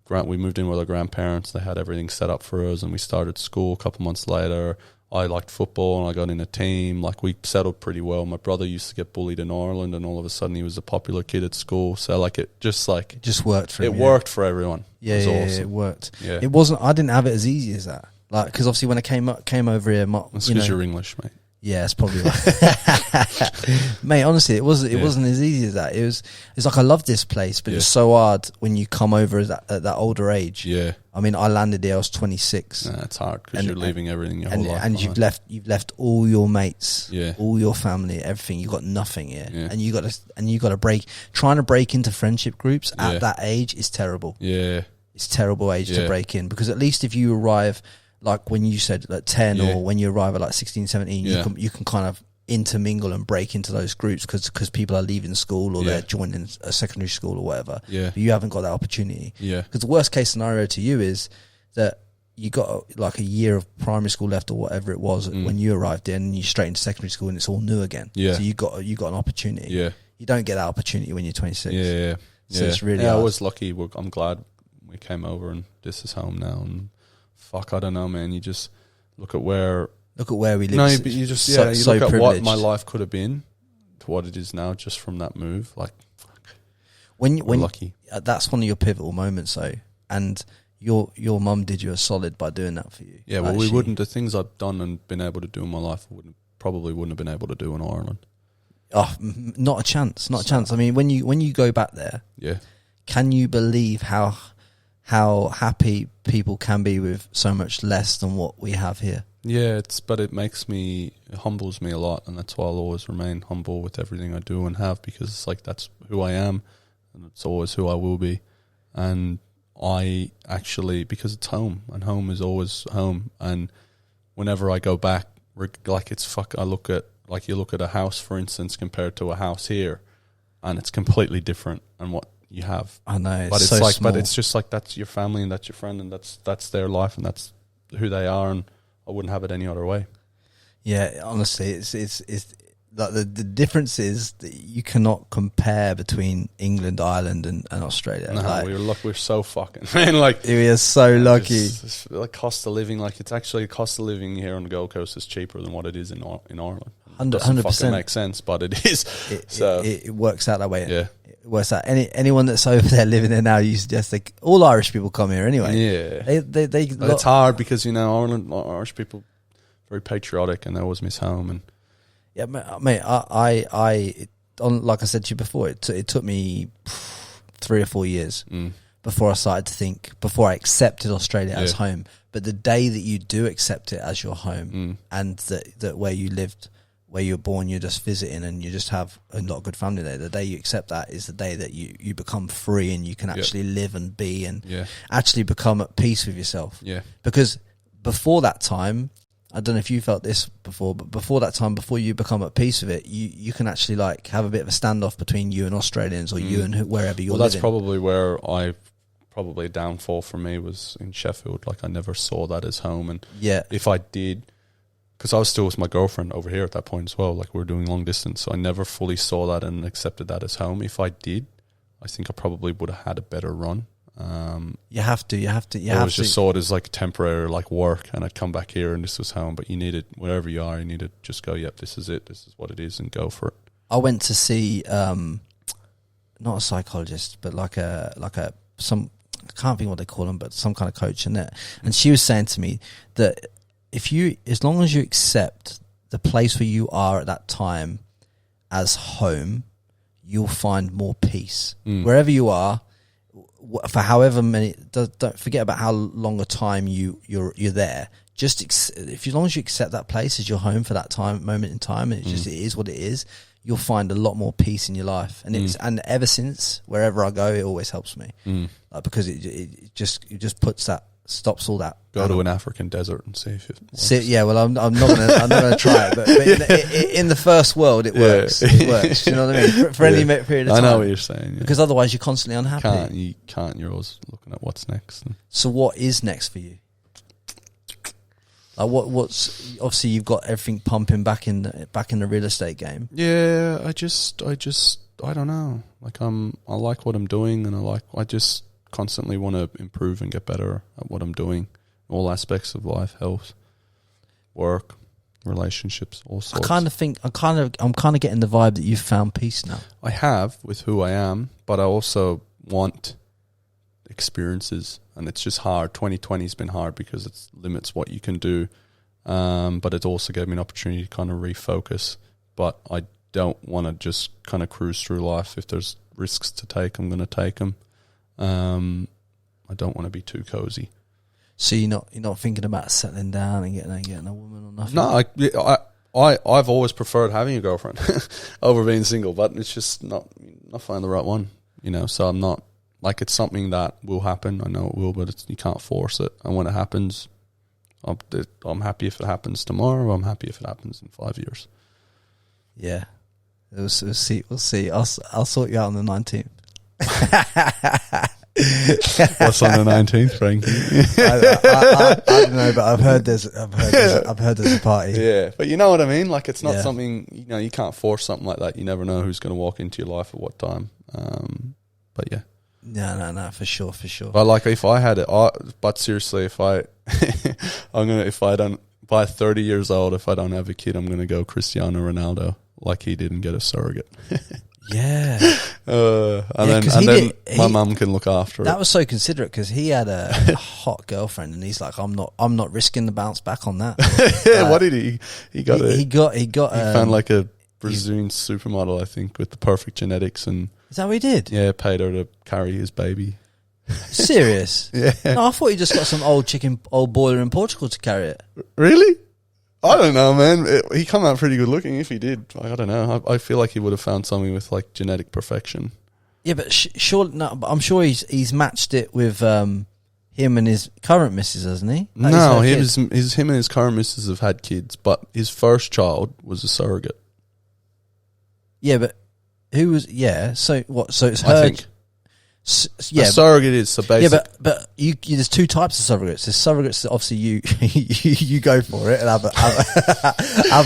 we moved in with our grandparents. They had everything set up for us and we started school a couple months later. I liked football and I got in a team. Like, we settled pretty well. My brother used to get bullied in Ireland and all of a sudden he was a popular kid at school. So like it just worked for him. It worked for everyone. Yeah, it was awesome. Yeah, it worked. Yeah. It wasn't. I didn't have it as easy as that. Like, because obviously when I came over here, that's because you're English, mate. Yeah, it's probably right. Mate, honestly, it wasn't as easy as that. It's like, I love this place, but it's so hard when you come over at that older age. Yeah. I mean, I landed there, I was 26. Nah, it's hard because you're leaving everything your whole life. And you've left all your mates, yeah, all your family, everything. You've got nothing here. Yeah. And you got to trying to break into friendship groups at that age is terrible. Yeah. It's a terrible age to break in, because at least if you arrive, like when you said like 10 or when you arrive at like 16, 17, you can kind of intermingle and break into those groups because people are leaving school or they're joining a secondary school or whatever. Yeah. But you haven't got that opportunity. Yeah. Because the worst case scenario to you is that you got like a year of primary school left or whatever it was when you arrived in, and you're straight into secondary school and it's all new again. Yeah. So you got an opportunity. Yeah. You don't get that opportunity when you're 26. Yeah. So it's really hard. I was lucky. I'm glad we came over and this is home now. And fuck, I don't know, man. You just look at where we live. No, but you just you look at what my life could have been to what it is now, just from that move. Like, fuck. When lucky. That's one of your pivotal moments, though, and your mum did you a solid by doing that for you. Yeah, well, we wouldn't. The things I've done and been able to do in my life, probably wouldn't have been able to do in Ireland. Oh, not a chance. Not a chance. I mean, when you go back there, can you believe how happy people can be with so much less than what we have here? Yeah, but it humbles me a lot, and that's why I'll always remain humble with everything I do and have, because it's like, that's who I am, and it's always who I will be. And I actually, because it's home, and home is always home, and whenever I go back, like, I look at, like, you look at a house, for instance, compared to a house here, and it's completely different, and what you have. I know, but it's so like, small. But it's just like, that's your family and that's your friend and that's their life and that's who they are, and I wouldn't have it any other way. Yeah, honestly, it's like the difference is that you cannot compare between England, Ireland, and Australia. No, like, we're so fuking man. Like we are so lucky. It's like cost of living. Like it's actually cost of living here on the Gold Coast is cheaper than what it is in Ireland. 100%. Makes sense, but it is. It works out that way. Yeah. It works out. Anyone that's over there living there now, you suggest all Irish people come here anyway. Yeah. But it's hard because Irish people very patriotic and they always miss home and. Yeah, mate. Like I said to you before, it took me 3 or 4 years before I started to think, before I accepted Australia as home. But the day that you do accept it as your home, and that where you lived, where you were born, you're just visiting, and you just have a lot of good family there. The day you accept that is the day that you become free and you can actually live and be and actually become at peace with yourself. Yeah, because before that time. I don't know if you felt this before, but before that time, before you become at peace with it, you can actually like have a bit of a standoff between you and Australians or you and wherever you're living. That's probably where probably a downfall for me was in Sheffield. Like I never saw that as home. And if I did, because I was still with my girlfriend over here at that point as well, like we were doing long distance. So I never fully saw that and accepted that as home. If I did, I think I probably would have had a better run. You have to. Just saw it as like temporary, like work, and I'd come back here and this was home. But you needed, wherever you are, you need to just go. Yep, this is it. This is what it is, and go for it. I went to see not a psychologist, but like some, I can't think what they call them, but some kind of coach in it. And she was saying to me that as long as you accept the place where you are at that time as home, you'll find more peace wherever you are. For however many, don't forget about how long a time you're there. Just as long as you accept that place as your home for that moment in time, and it is what it is, you'll find a lot more peace in your life. And and ever since, wherever I go, it always helps me, because it just stops all that. Go to an African desert and see if it works. Yeah, well, I'm not gonna try it, but in the first world, it works. It works. You know what I mean? For any period of time. I know what you're saying. Yeah. Because otherwise, you're constantly unhappy. You can't. You're always looking at what's next. So, what is next for you? Like, what's obviously you've got everything pumping back in the real estate game. Yeah, I don't know. Like I like what I'm doing, and I just constantly want to improve and get better at what I'm doing. All aspects of life, health, work, relationships, all sorts. I'm kind of getting the vibe that you've found peace now. I have with who I am, but I also want experiences, and it's just hard. 2020 has been hard because it limits what you can do, but it also gave me an opportunity to kind of refocus. But I don't want to just kind of cruise through life. If there's risks to take, I'm going to take them. I don't want to be too cozy. So you're not thinking about settling down and getting a woman or nothing? No, I've always preferred having a girlfriend over being single, but it's just not finding the right one, So I'm not, like, it's something that will happen. I know it will, but you can't force it. And when it happens, I'm happy if it happens tomorrow. I'm happy if it happens in 5 years. Yeah, we'll see. I'll sort you out on the 19th. What's on the 19th, Frankie? I don't know, but I've heard there's a party. Yeah, but you know what I mean. Like, it's not something you can't force something like that. You never know who's going to walk into your life at what time. But yeah, no, for sure. But like, if I had it, but seriously, if I don't by 30 years old, if I don't have a kid, I'm going to go Cristiano Ronaldo, like he didn't get a surrogate. Yeah, and then my mum can look after it. That was so considerate because he had a hot girlfriend, and he's like, I'm not risking the bounce back on that. What did he? He found like a Brazilian supermodel, I think, with the perfect genetics, and is that what he did? Yeah, paid her to carry his baby. Serious? Yeah. No, I thought he just got some old boiler in Portugal to carry it. Really? I don't know, man. He come out pretty good looking. If he did, I don't know. I feel like he would have found something with like genetic perfection. Yeah, but I'm sure he's matched it with him and his current missus, hasn't he? No, him and his current missus have had kids, but his first child was a surrogate. Yeah, but who was? Yeah, so what? So it's her. Yeah, a surrogate is so basically. yeah, but you there's two types of surrogates. There's surrogates that obviously you go for it and have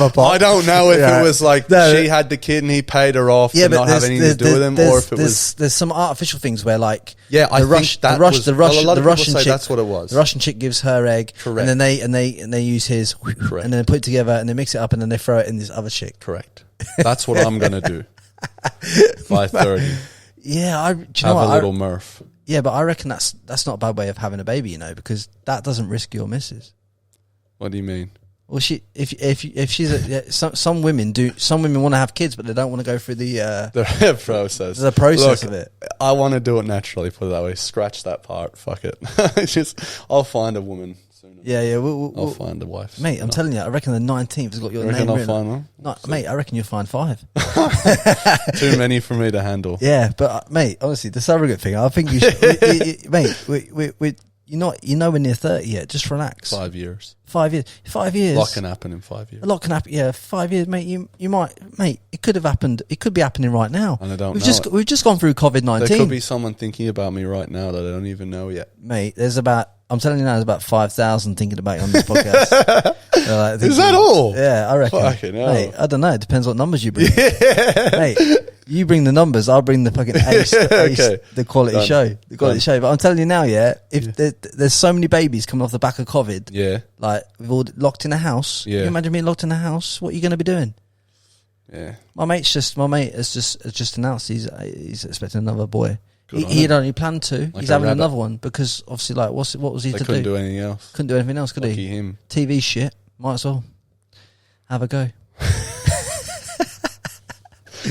a part. I don't know if it was like she had the kid and he paid her off to not have anything to do with him, or if it was. There's some artificial things where like Yeah, I think that was. A lot of people Russian say chick, that's what it was. The Russian chick gives her egg, Correct. and then they use his, Correct. and then they put it together and they mix it up and then they throw it in this other chick. Correct. That's what I'm gonna do. 5:30. Yeah, do you Have know a what? little Murph. Yeah, but I reckon that's not a bad way of having a baby, because that doesn't risk your missus. What do you mean? Well, if she's some women want to have kids, but they don't want to go through The process. the process Look, of it. I want to do it naturally. Put it that way. Scratch that part. Fuck it. I'll find a woman soon. Yeah. I'll find a wife. Mate, I'm telling you, I reckon the 19th has got your name I'll written. find one? No, mate, I reckon you'll find 5. Too many for me to handle. Yeah, but mate, honestly, the surrogate thing, I think you should, mate. You're nowhere near 30 yet. Just relax. 5 years. 5 years. 5 years. A lot can happen in 5 years. A lot can happen. Yeah, 5 years, mate. You might, mate. It could have happened. It could be happening right now. And I don't we've know just it. we've just gone through COVID-19. There could be someone thinking about me right now that I don't even know yet. Mate, I'm telling you now, there's about 5,000 thinking about you on this podcast. Is that all? Yeah, I reckon. Fucking hell. Mate, I don't know. It depends what numbers you bring. Mate, you bring the numbers, I'll bring the fucking the quality Done. show. The quality show. But I'm telling you now, if there's so many babies coming off the back of COVID, Yeah. like we've all locked in a house. Yeah. Can you imagine being locked in a house? What are you going to be doing? Yeah. My mate has just announced he's expecting another boy. Good on He'd him. only planned to. Like He's a having rabbit. another one because obviously, like, what was he They to couldn't do? do anything else. Couldn't do anything else, could Lucky he? him. TV shit. Might as well have a go.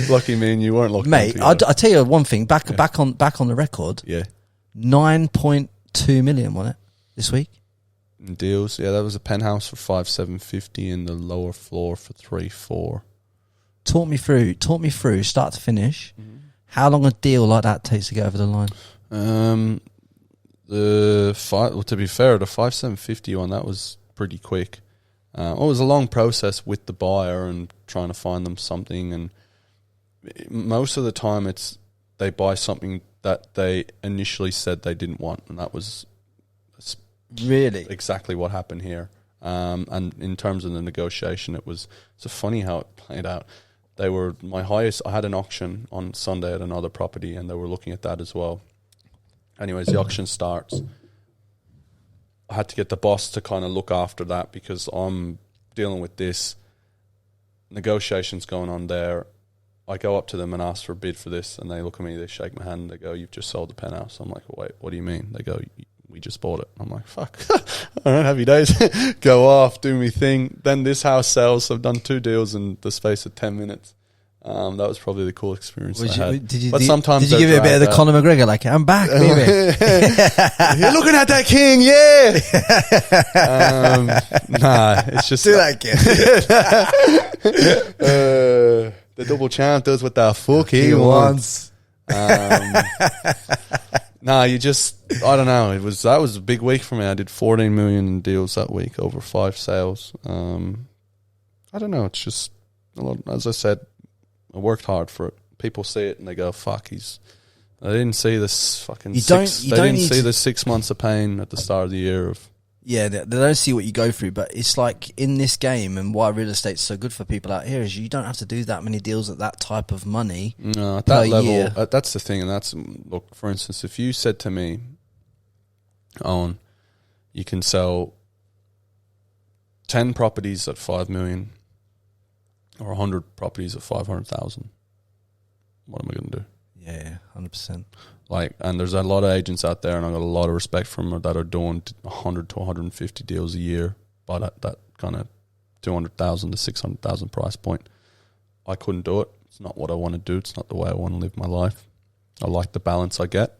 Lucky me and you weren't locked Mate, in I together. tell you one thing. Back on the record. Yeah. 9.2 million on it this week. And deals. Yeah, that was a penthouse for 5,750 and the lower floor for 3,400. Talk me through, start to finish. How long a deal like that takes to get over the line? To be fair, the 5,750 one, that was pretty quick. It was a long process with the buyer and trying to find them something, and most of the time it's they buy something that they initially said they didn't want, and that was Really? exactly what happened here. And in terms of the negotiation, it's funny how it played out. They were my highest. I had an auction on Sunday at another property, and they were looking at that as well. Anyways, the auction starts. I had to get the boss to kind of look after that because I'm dealing with this. Negotiations going on there. I go up to them and ask for a bid for this, and they look at me, they shake my hand, and they go, "You've just sold the penthouse." I'm like, "Wait, what do you mean?" They go, "We just bought it." I'm like, "Fuck." All right, happy days. Go off, do me thing. Then this house sells. So I've done 2 deals in the space of 10 minutes. That was probably the cool experience I had. Did you But sometimes give it a bit of the Conor McGregor, like, I'm back, baby? You're looking at that king, yeah. Nah, it's just Do that again. the double champ does what the fuck he wants. Nah, I don't know. That was a big week for me. I did 14 million in deals that week over 5 sales. I don't know. It's just a lot. As I said, I worked hard for it. People see it and they go, "Fuck, they didn't see this fucking. They didn't see the 6 months of pain at the start of the year of." Yeah, they don't see what you go through, but it's like in this game, and why real estate's so good for people out here is you don't have to do that many deals at that type of money. No, at that level, year. that's the thing, and look. For instance, if you said to me, "Owen, you can sell 10 properties at 5 million, or 100 properties at 500,000," what am I going to do? Yeah, 100%. Like, and there's a lot of agents out there, and I got a lot of respect from them that are doing 100 to 150 deals a year, but at that kind of 200,000 to 600,000 price point. I couldn't do it. It's not what I want to do. It's not the way I want to live my life. I like the balance I get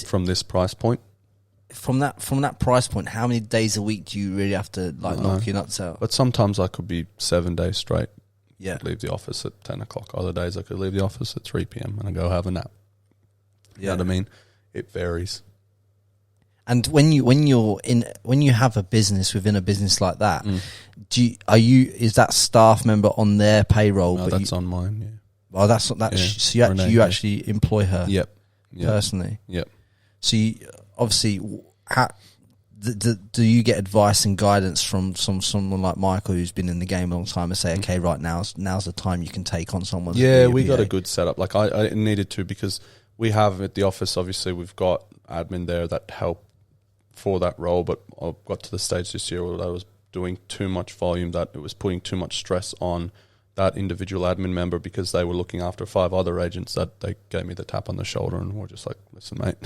from this price point. From that price point, how many days a week do you really have to knock your nuts out? But sometimes I could be 7 days straight. Yeah, Leave the office at 10 o'clock. Other days I could leave the office at 3 p.m. and I go have a nap. You know what I mean? It varies. And when you have a business within a business like that, is that staff member on their payroll? No, that's on mine. Yeah. Well, that's not that. Yeah. So you actually employ her. Yep. personally. Yep. So you, obviously, do you get advice and guidance from someone like Michael who's been in the game a long time and say, okay, right, now's the time you can take on someone? Yeah, we got a good setup. Like I needed to, because we have at the office, obviously we've got admin there that help for that role, but I got to the stage this year where I was doing too much volume, that it was putting too much stress on that individual admin member, because they were looking after 5 other agents, that they gave me the tap on the shoulder and were just like, listen, mate,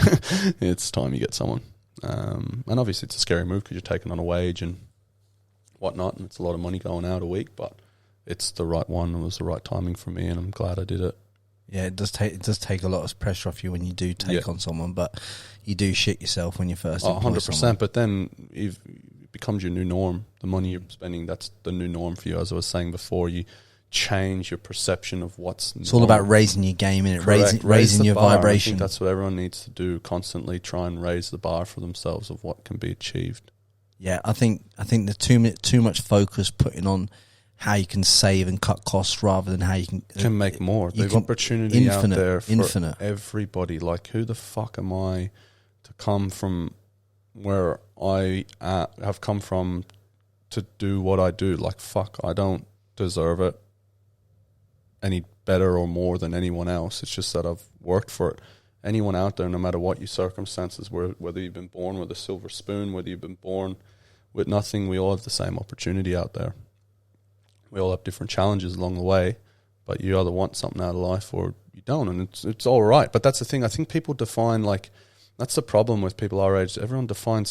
it's time you get someone. And obviously it's a scary move because you're taking on a wage and whatnot, and it's a lot of money going out a week, but it's the right one. It was the right timing for me, and I'm glad I did it. Yeah, it does take a lot of pressure off you when you do take on someone, but you do shit yourself when you first employ 100%, someone. but then it becomes your new norm. The money you're spending, that's the new norm for you. As I was saying before, you change your perception of what's It's all about raising your game, innit? Raising your bar. vibration. I think that's what everyone needs to do, constantly try and raise the bar for themselves of what can be achieved. Yeah, I think there's too much focus putting on how you can save and cut costs rather than how you can make more. There's opportunity out there for everybody. Like, who the fuck am I to come from where I have come from to do what I do? Like, fuck, I don't deserve it any better or more than anyone else. It's just that I've worked for it. Anyone out there, no matter what your circumstances, whether you've been born with a silver spoon, whether you've been born with nothing, we all have the same opportunity out there. We all have different challenges along the way, but you either want something out of life or you don't, and it's all right. But that's the thing. I think people define, like, that's the problem with people our age. Everyone defines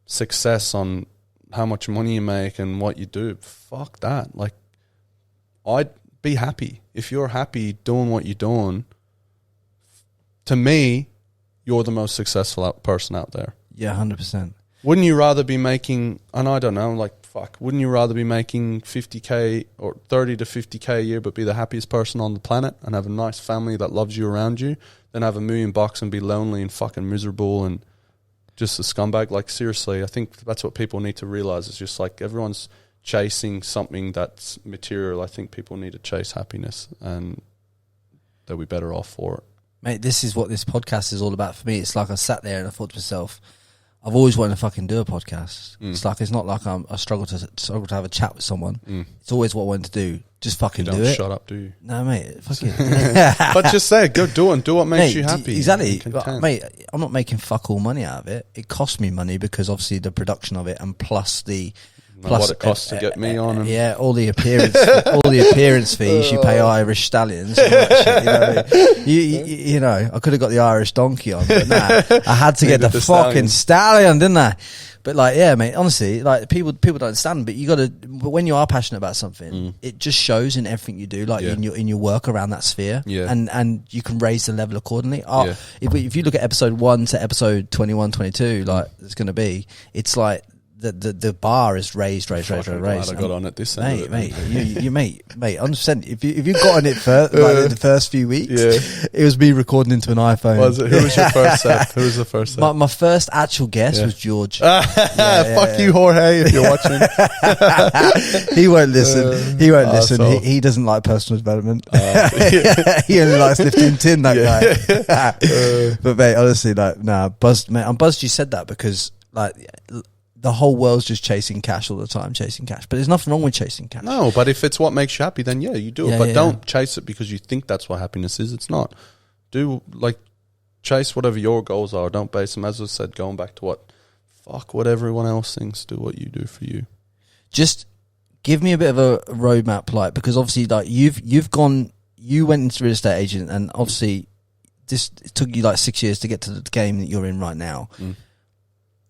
success on how much money you make and what you do. Fuck that. Like, I'd be happy. If you're happy doing what you're doing, to me, you're the most successful person out there. Yeah, 100%. Wouldn't you rather be making, and I don't know, like, fuck, wouldn't you rather be making 50k or 30 to 50k a year but be the happiest person on the planet and have a nice family that loves you around you than have $1 million and be lonely and fucking miserable and just a scumbag? Like, seriously, I think that's what people need to realize. It's just like everyone's chasing something that's material. I think people need to chase happiness, and they'll be better off for it. Mate, this is what this podcast is all about for me. It's like I sat there and I thought to myself, I've always wanted to fucking do a podcast. It's like, it's not like I struggle to have a chat with someone. It's always what I wanted to do. Just fucking you do don't it. Shut up, do you? No, mate. Fucking. But just say, go do it. Do what makes Mate, you happy. Exactly. Mate, I'm not making fuck all money out of it. It costs me money because obviously the production of it, and plus what it costs to get me on. And all the appearance fees you pay Irish stallions. And all that shit, you know what I mean? You know, I could have got the Irish donkey on, but nah, I had to get the fucking stallion, didn't I? But like, yeah, mate, honestly, like people don't understand, but but when you are passionate about something, it just shows in everything you do, like in your work around that sphere, and you can raise the level accordingly. If you look at episode 1 to episode 21, 22, like it's going to be, it's like the bar is raised. I got on it this end. Mate, mate, 100%. If you got on it first, like in the first few weeks, it was me recording into an iPhone. Was it? Who was your first set? Who was the first set? My first actual guest was George. Fuck you, Jorge, if you're watching. He won't listen. He doesn't like personal development. He only likes lifting tin, that guy. But mate, honestly, like, nah, buzzed, mate. I'm buzzed you said that, because like, the whole world's just chasing cash all the time, But there's nothing wrong with chasing cash. No, but if it's what makes you happy, then you do it. But don't chase it because you think that's what happiness is. It's not. Chase whatever your goals are. Don't base them, as I said, going back to what everyone else thinks. Do what you do for you. Just give me a bit of a roadmap, like, because obviously, like, you went into real estate agent, and obviously it took you like 6 years to get to the game that you're in right now.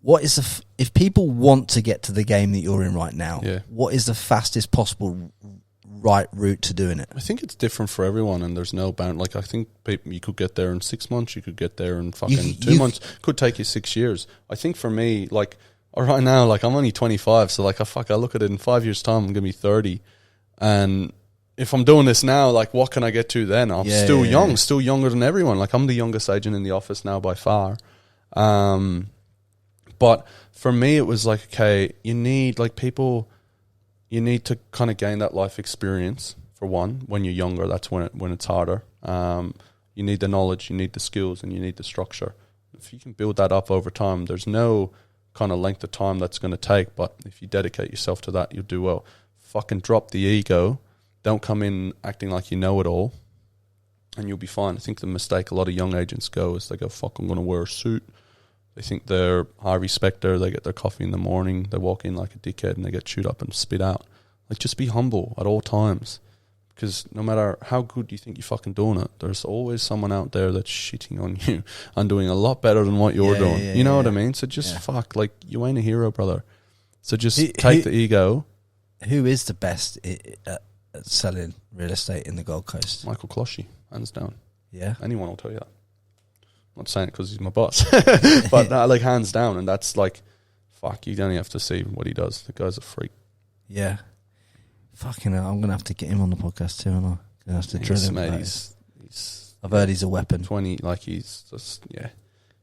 What is if people want to get to the game that you're in right now, what is the fastest possible right route to doing it? I think it's different for everyone, and there's no bound. Like, I think you could get there in 6 months, you could get there in fucking 2 months, could take you 6 years. I think for me, like, right now, like, I'm only 25, so like, I look at it in 5 years' time, I'm gonna be 30, and if I'm doing this now, like, what can I get to then? I'm still young, still younger than everyone. Like, I'm the youngest agent in the office now by far. But for me, it was like, okay, you need to kind of gain that life experience, for one. When you're younger, that's when it's harder. You need the knowledge, you need the skills, and you need the structure. If you can build that up over time, there's no kind of length of time that's going to take, but if you dedicate yourself to that, you'll do well. Fucking drop the ego. Don't come in acting like you know it all, and you'll be fine. I think the mistake a lot of young agents go is they go, fuck, I'm going to wear a suit. They think they're Harvey Specter. They get their coffee in the morning. They walk in like a dickhead and they get chewed up and spit out. Like, just be humble at all times. Because no matter how good you think you're fucking doing it, there's always someone out there that's shitting on you and doing a lot better than what you're doing. You know what I mean? So just fuck, like, you ain't a hero, brother. So just take the ego. Who is the best at selling real estate in the Gold Coast? Michael Closhey, hands down. Yeah. Anyone will tell you that. I'm not saying it because he's my boss, but like, hands down. And that's like, fuck, you only have to see what he does. The guy's a freak. Yeah. Fucking hell, I'm going to have to get him on the podcast too, aren't I? Going to have to drill him. Mate, I've heard he's a weapon. 20, like, he's just,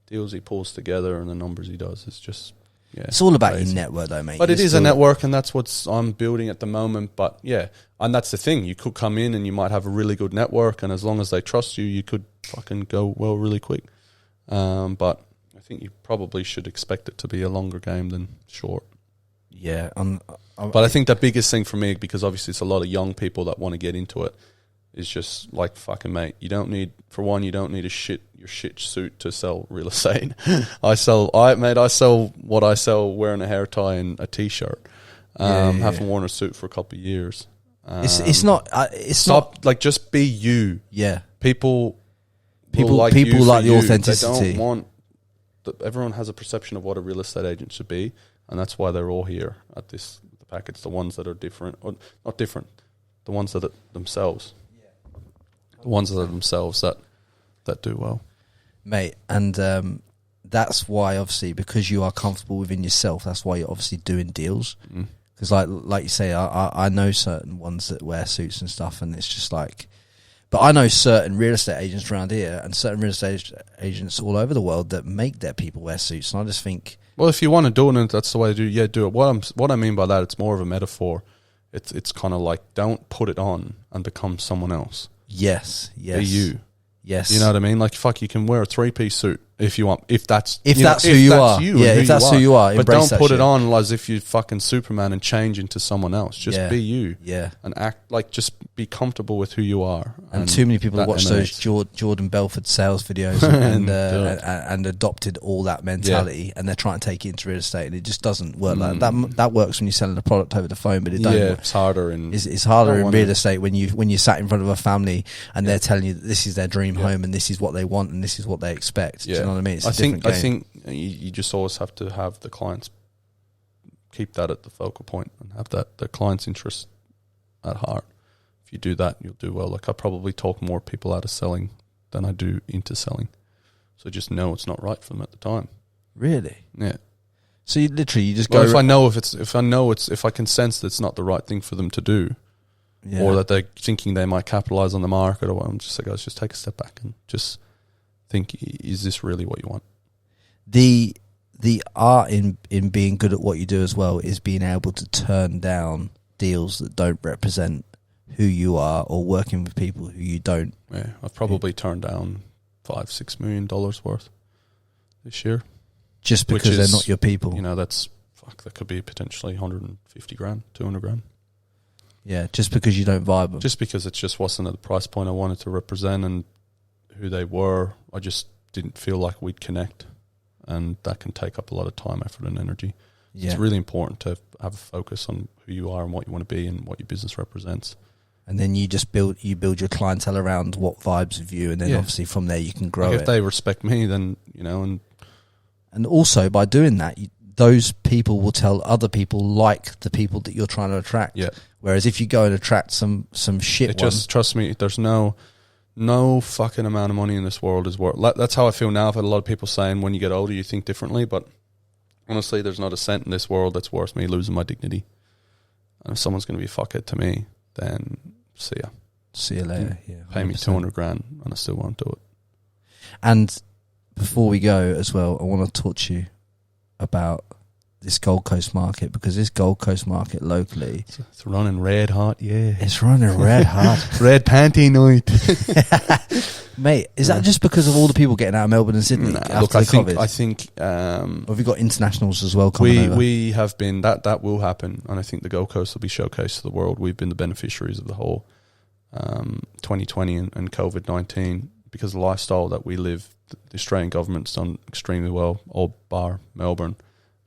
deals he pulls together and the numbers he does, it's just, It's all about your network though, mate. But it is a network, and that's what I'm building at the moment. But and that's the thing. You could come in and you might have a really good network, and as long as they trust you, you could fucking go well really quick. But I think you probably should expect it to be a longer game than short. Yeah. But I think the biggest thing for me, because obviously it's a lot of young people that want to get into it, is just like, fucking mate, you don't need your shit suit to sell real estate. I sell what I sell wearing a hair tie and a t-shirt. Haven't worn a suit for a couple of years. It's not like, just be you. Yeah. People like the authenticity. They don't want. Everyone has a perception of what a real estate agent should be, and that's why they're all here at the package. The ones that are different, or not different, the ones that are themselves. The ones that are themselves that do well, mate. And that's why, obviously, because you are comfortable within yourself, that's why you're obviously doing deals. Because like you say, I know certain ones that wear suits and stuff, and it's just like, but I know certain real estate agents around here and certain real estate agents all over the world that make their people wear suits, and I just think, well, if you want to do it, that's the way to do it. Yeah, do it. What I mean by that, it's more of a metaphor. It's kind of like, don't put it on and become someone else. Yes. Be you. Yes. You know what I mean? Like, fuck, you can wear a 3-piece suit if you want. If that's who you are. If that's who you are. But don't put it on as if you're fucking Superman and change into someone else. Just be you. Yeah. And act like, just be comfortable with who you are. And too many people watch those Jordan Belfort sales videos and adopted all that mentality, and they're trying to take it into real estate, and it just doesn't work like that. That works when you're selling a product over the phone, but it don't. Yeah, it's harder it's harder in real estate when you sat in front of a family and they're telling you that this is their dream home and this is what they want and this is what they expect. Do you know what I mean? It's a different game. I think you just always have to have the clients, keep that at the focal point and have the client's interest at heart. If you do that, you'll do well. Like, I probably talk more people out of selling than I do into selling. So just know it's not right for them at the time. Really? Yeah. So you just go. If I can sense that it's not the right thing for them to do, or that they're thinking they might capitalize on the market, or I'm just like, guys, just take a step back and just think, is this really what you want? The art in being good at what you do as well is being able to turn down deals that don't represent who you are, or working with people who you don't. Yeah, I've probably turned down $5-6 million worth this year, just because they're not your people. You know, that could be potentially 150 grand, 200 grand. Yeah, just because you don't vibe them. Just because it just wasn't at the price point I wanted to represent and who they were. I just didn't feel like we'd connect, and that can take up a lot of time, effort, and energy. So it's really important to have a focus on who you are and what you want to be and what your business represents. And then you just build your clientele around what vibes with you, and then obviously from there you can grow like, if they respect me, then, you know, and also by doing that, those people will tell other people like the people that you're trying to attract. Yeah. Whereas if you go and attract some shit, just trust me, there's no fucking amount of money in this world is worth. That's how I feel now. I've had a lot of people saying when you get older you think differently, but honestly, there's not a cent in this world that's worth me losing my dignity. And if someone's going to be a fuckhead to me, then see ya. See you later. Yeah. Pay me 200 grand and I still won't do it. And before we go as well, I want to talk to you about this Gold Coast market, because this Gold Coast market locally, It's running red hot, yeah. it's running red hot. Red panty night. Mate, is that just because of all the people getting out of Melbourne and Sydney after Look, the COVID? I think Or have you got internationals as well coming over? we have been, that will happen, and I think the Gold Coast will be showcased to the world. We've been the beneficiaries of the whole 2020 and COVID-19, because the lifestyle that we live, the Australian government's done extremely well, all bar Melbourne,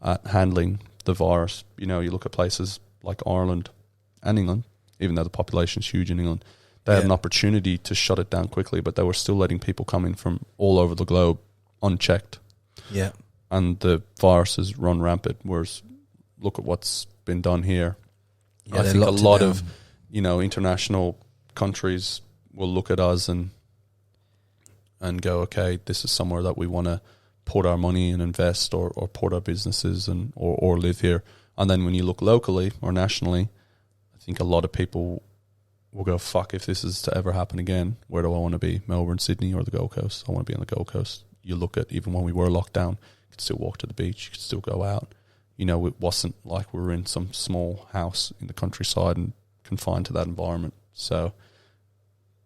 at handling the virus. You know, you look at places like Ireland and England, even though the population's huge in England, they had an opportunity to shut it down quickly, but they were still letting people come in from all over the globe unchecked. Yeah. And the virus has run rampant, whereas look at what's been done here. Yeah, I they think a locked it lot down. of, international countries will look at us and go, okay, this is somewhere that we want to put our money and invest or put our businesses and or live here. And then when you look locally or nationally, I think a lot of people will go, fuck, if this is to ever happen again, where do I want to be? Melbourne, Sydney, or the Gold Coast? I want to be on the Gold Coast. You look at, even when we were locked down, you could still walk to the beach, you could still go out. You know, it wasn't like we were in some small house in the countryside and confined to that environment. So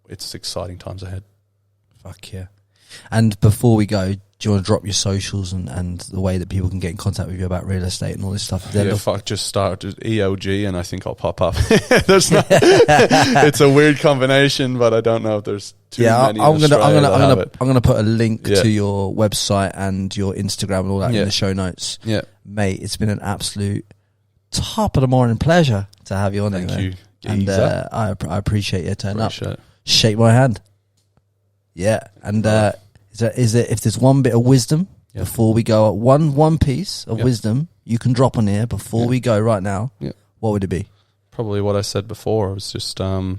it's exciting times ahead. Fuck yeah. And before we go, do you want to drop your socials and the way that people can get in contact with you about real estate and all this stuff? Fuck, just start EOG and I think I'll pop up. There's not, it's a weird combination, but I don't know if there's too many. I'm gonna put a link Yeah. to your website and your Instagram and all that Yeah. in the show notes. Yeah. Mate, it's been an absolute top of the morning pleasure to have you on. Thank there, you. And Geezer. I appreciate you turning up. Appreciate it. Shake my hand. Yeah, and is there if there's one bit of wisdom before we go, one piece of wisdom you can drop on here before we go right now, what would it be? Probably what I said before. It was just, I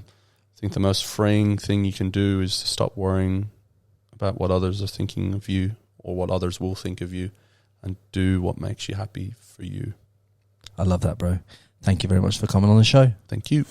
think the most freeing thing you can do is to stop worrying about what others are thinking of you or what others will think of you, and do what makes you happy for you. I love that, bro. Thank you very much for coming on the show. Thank you.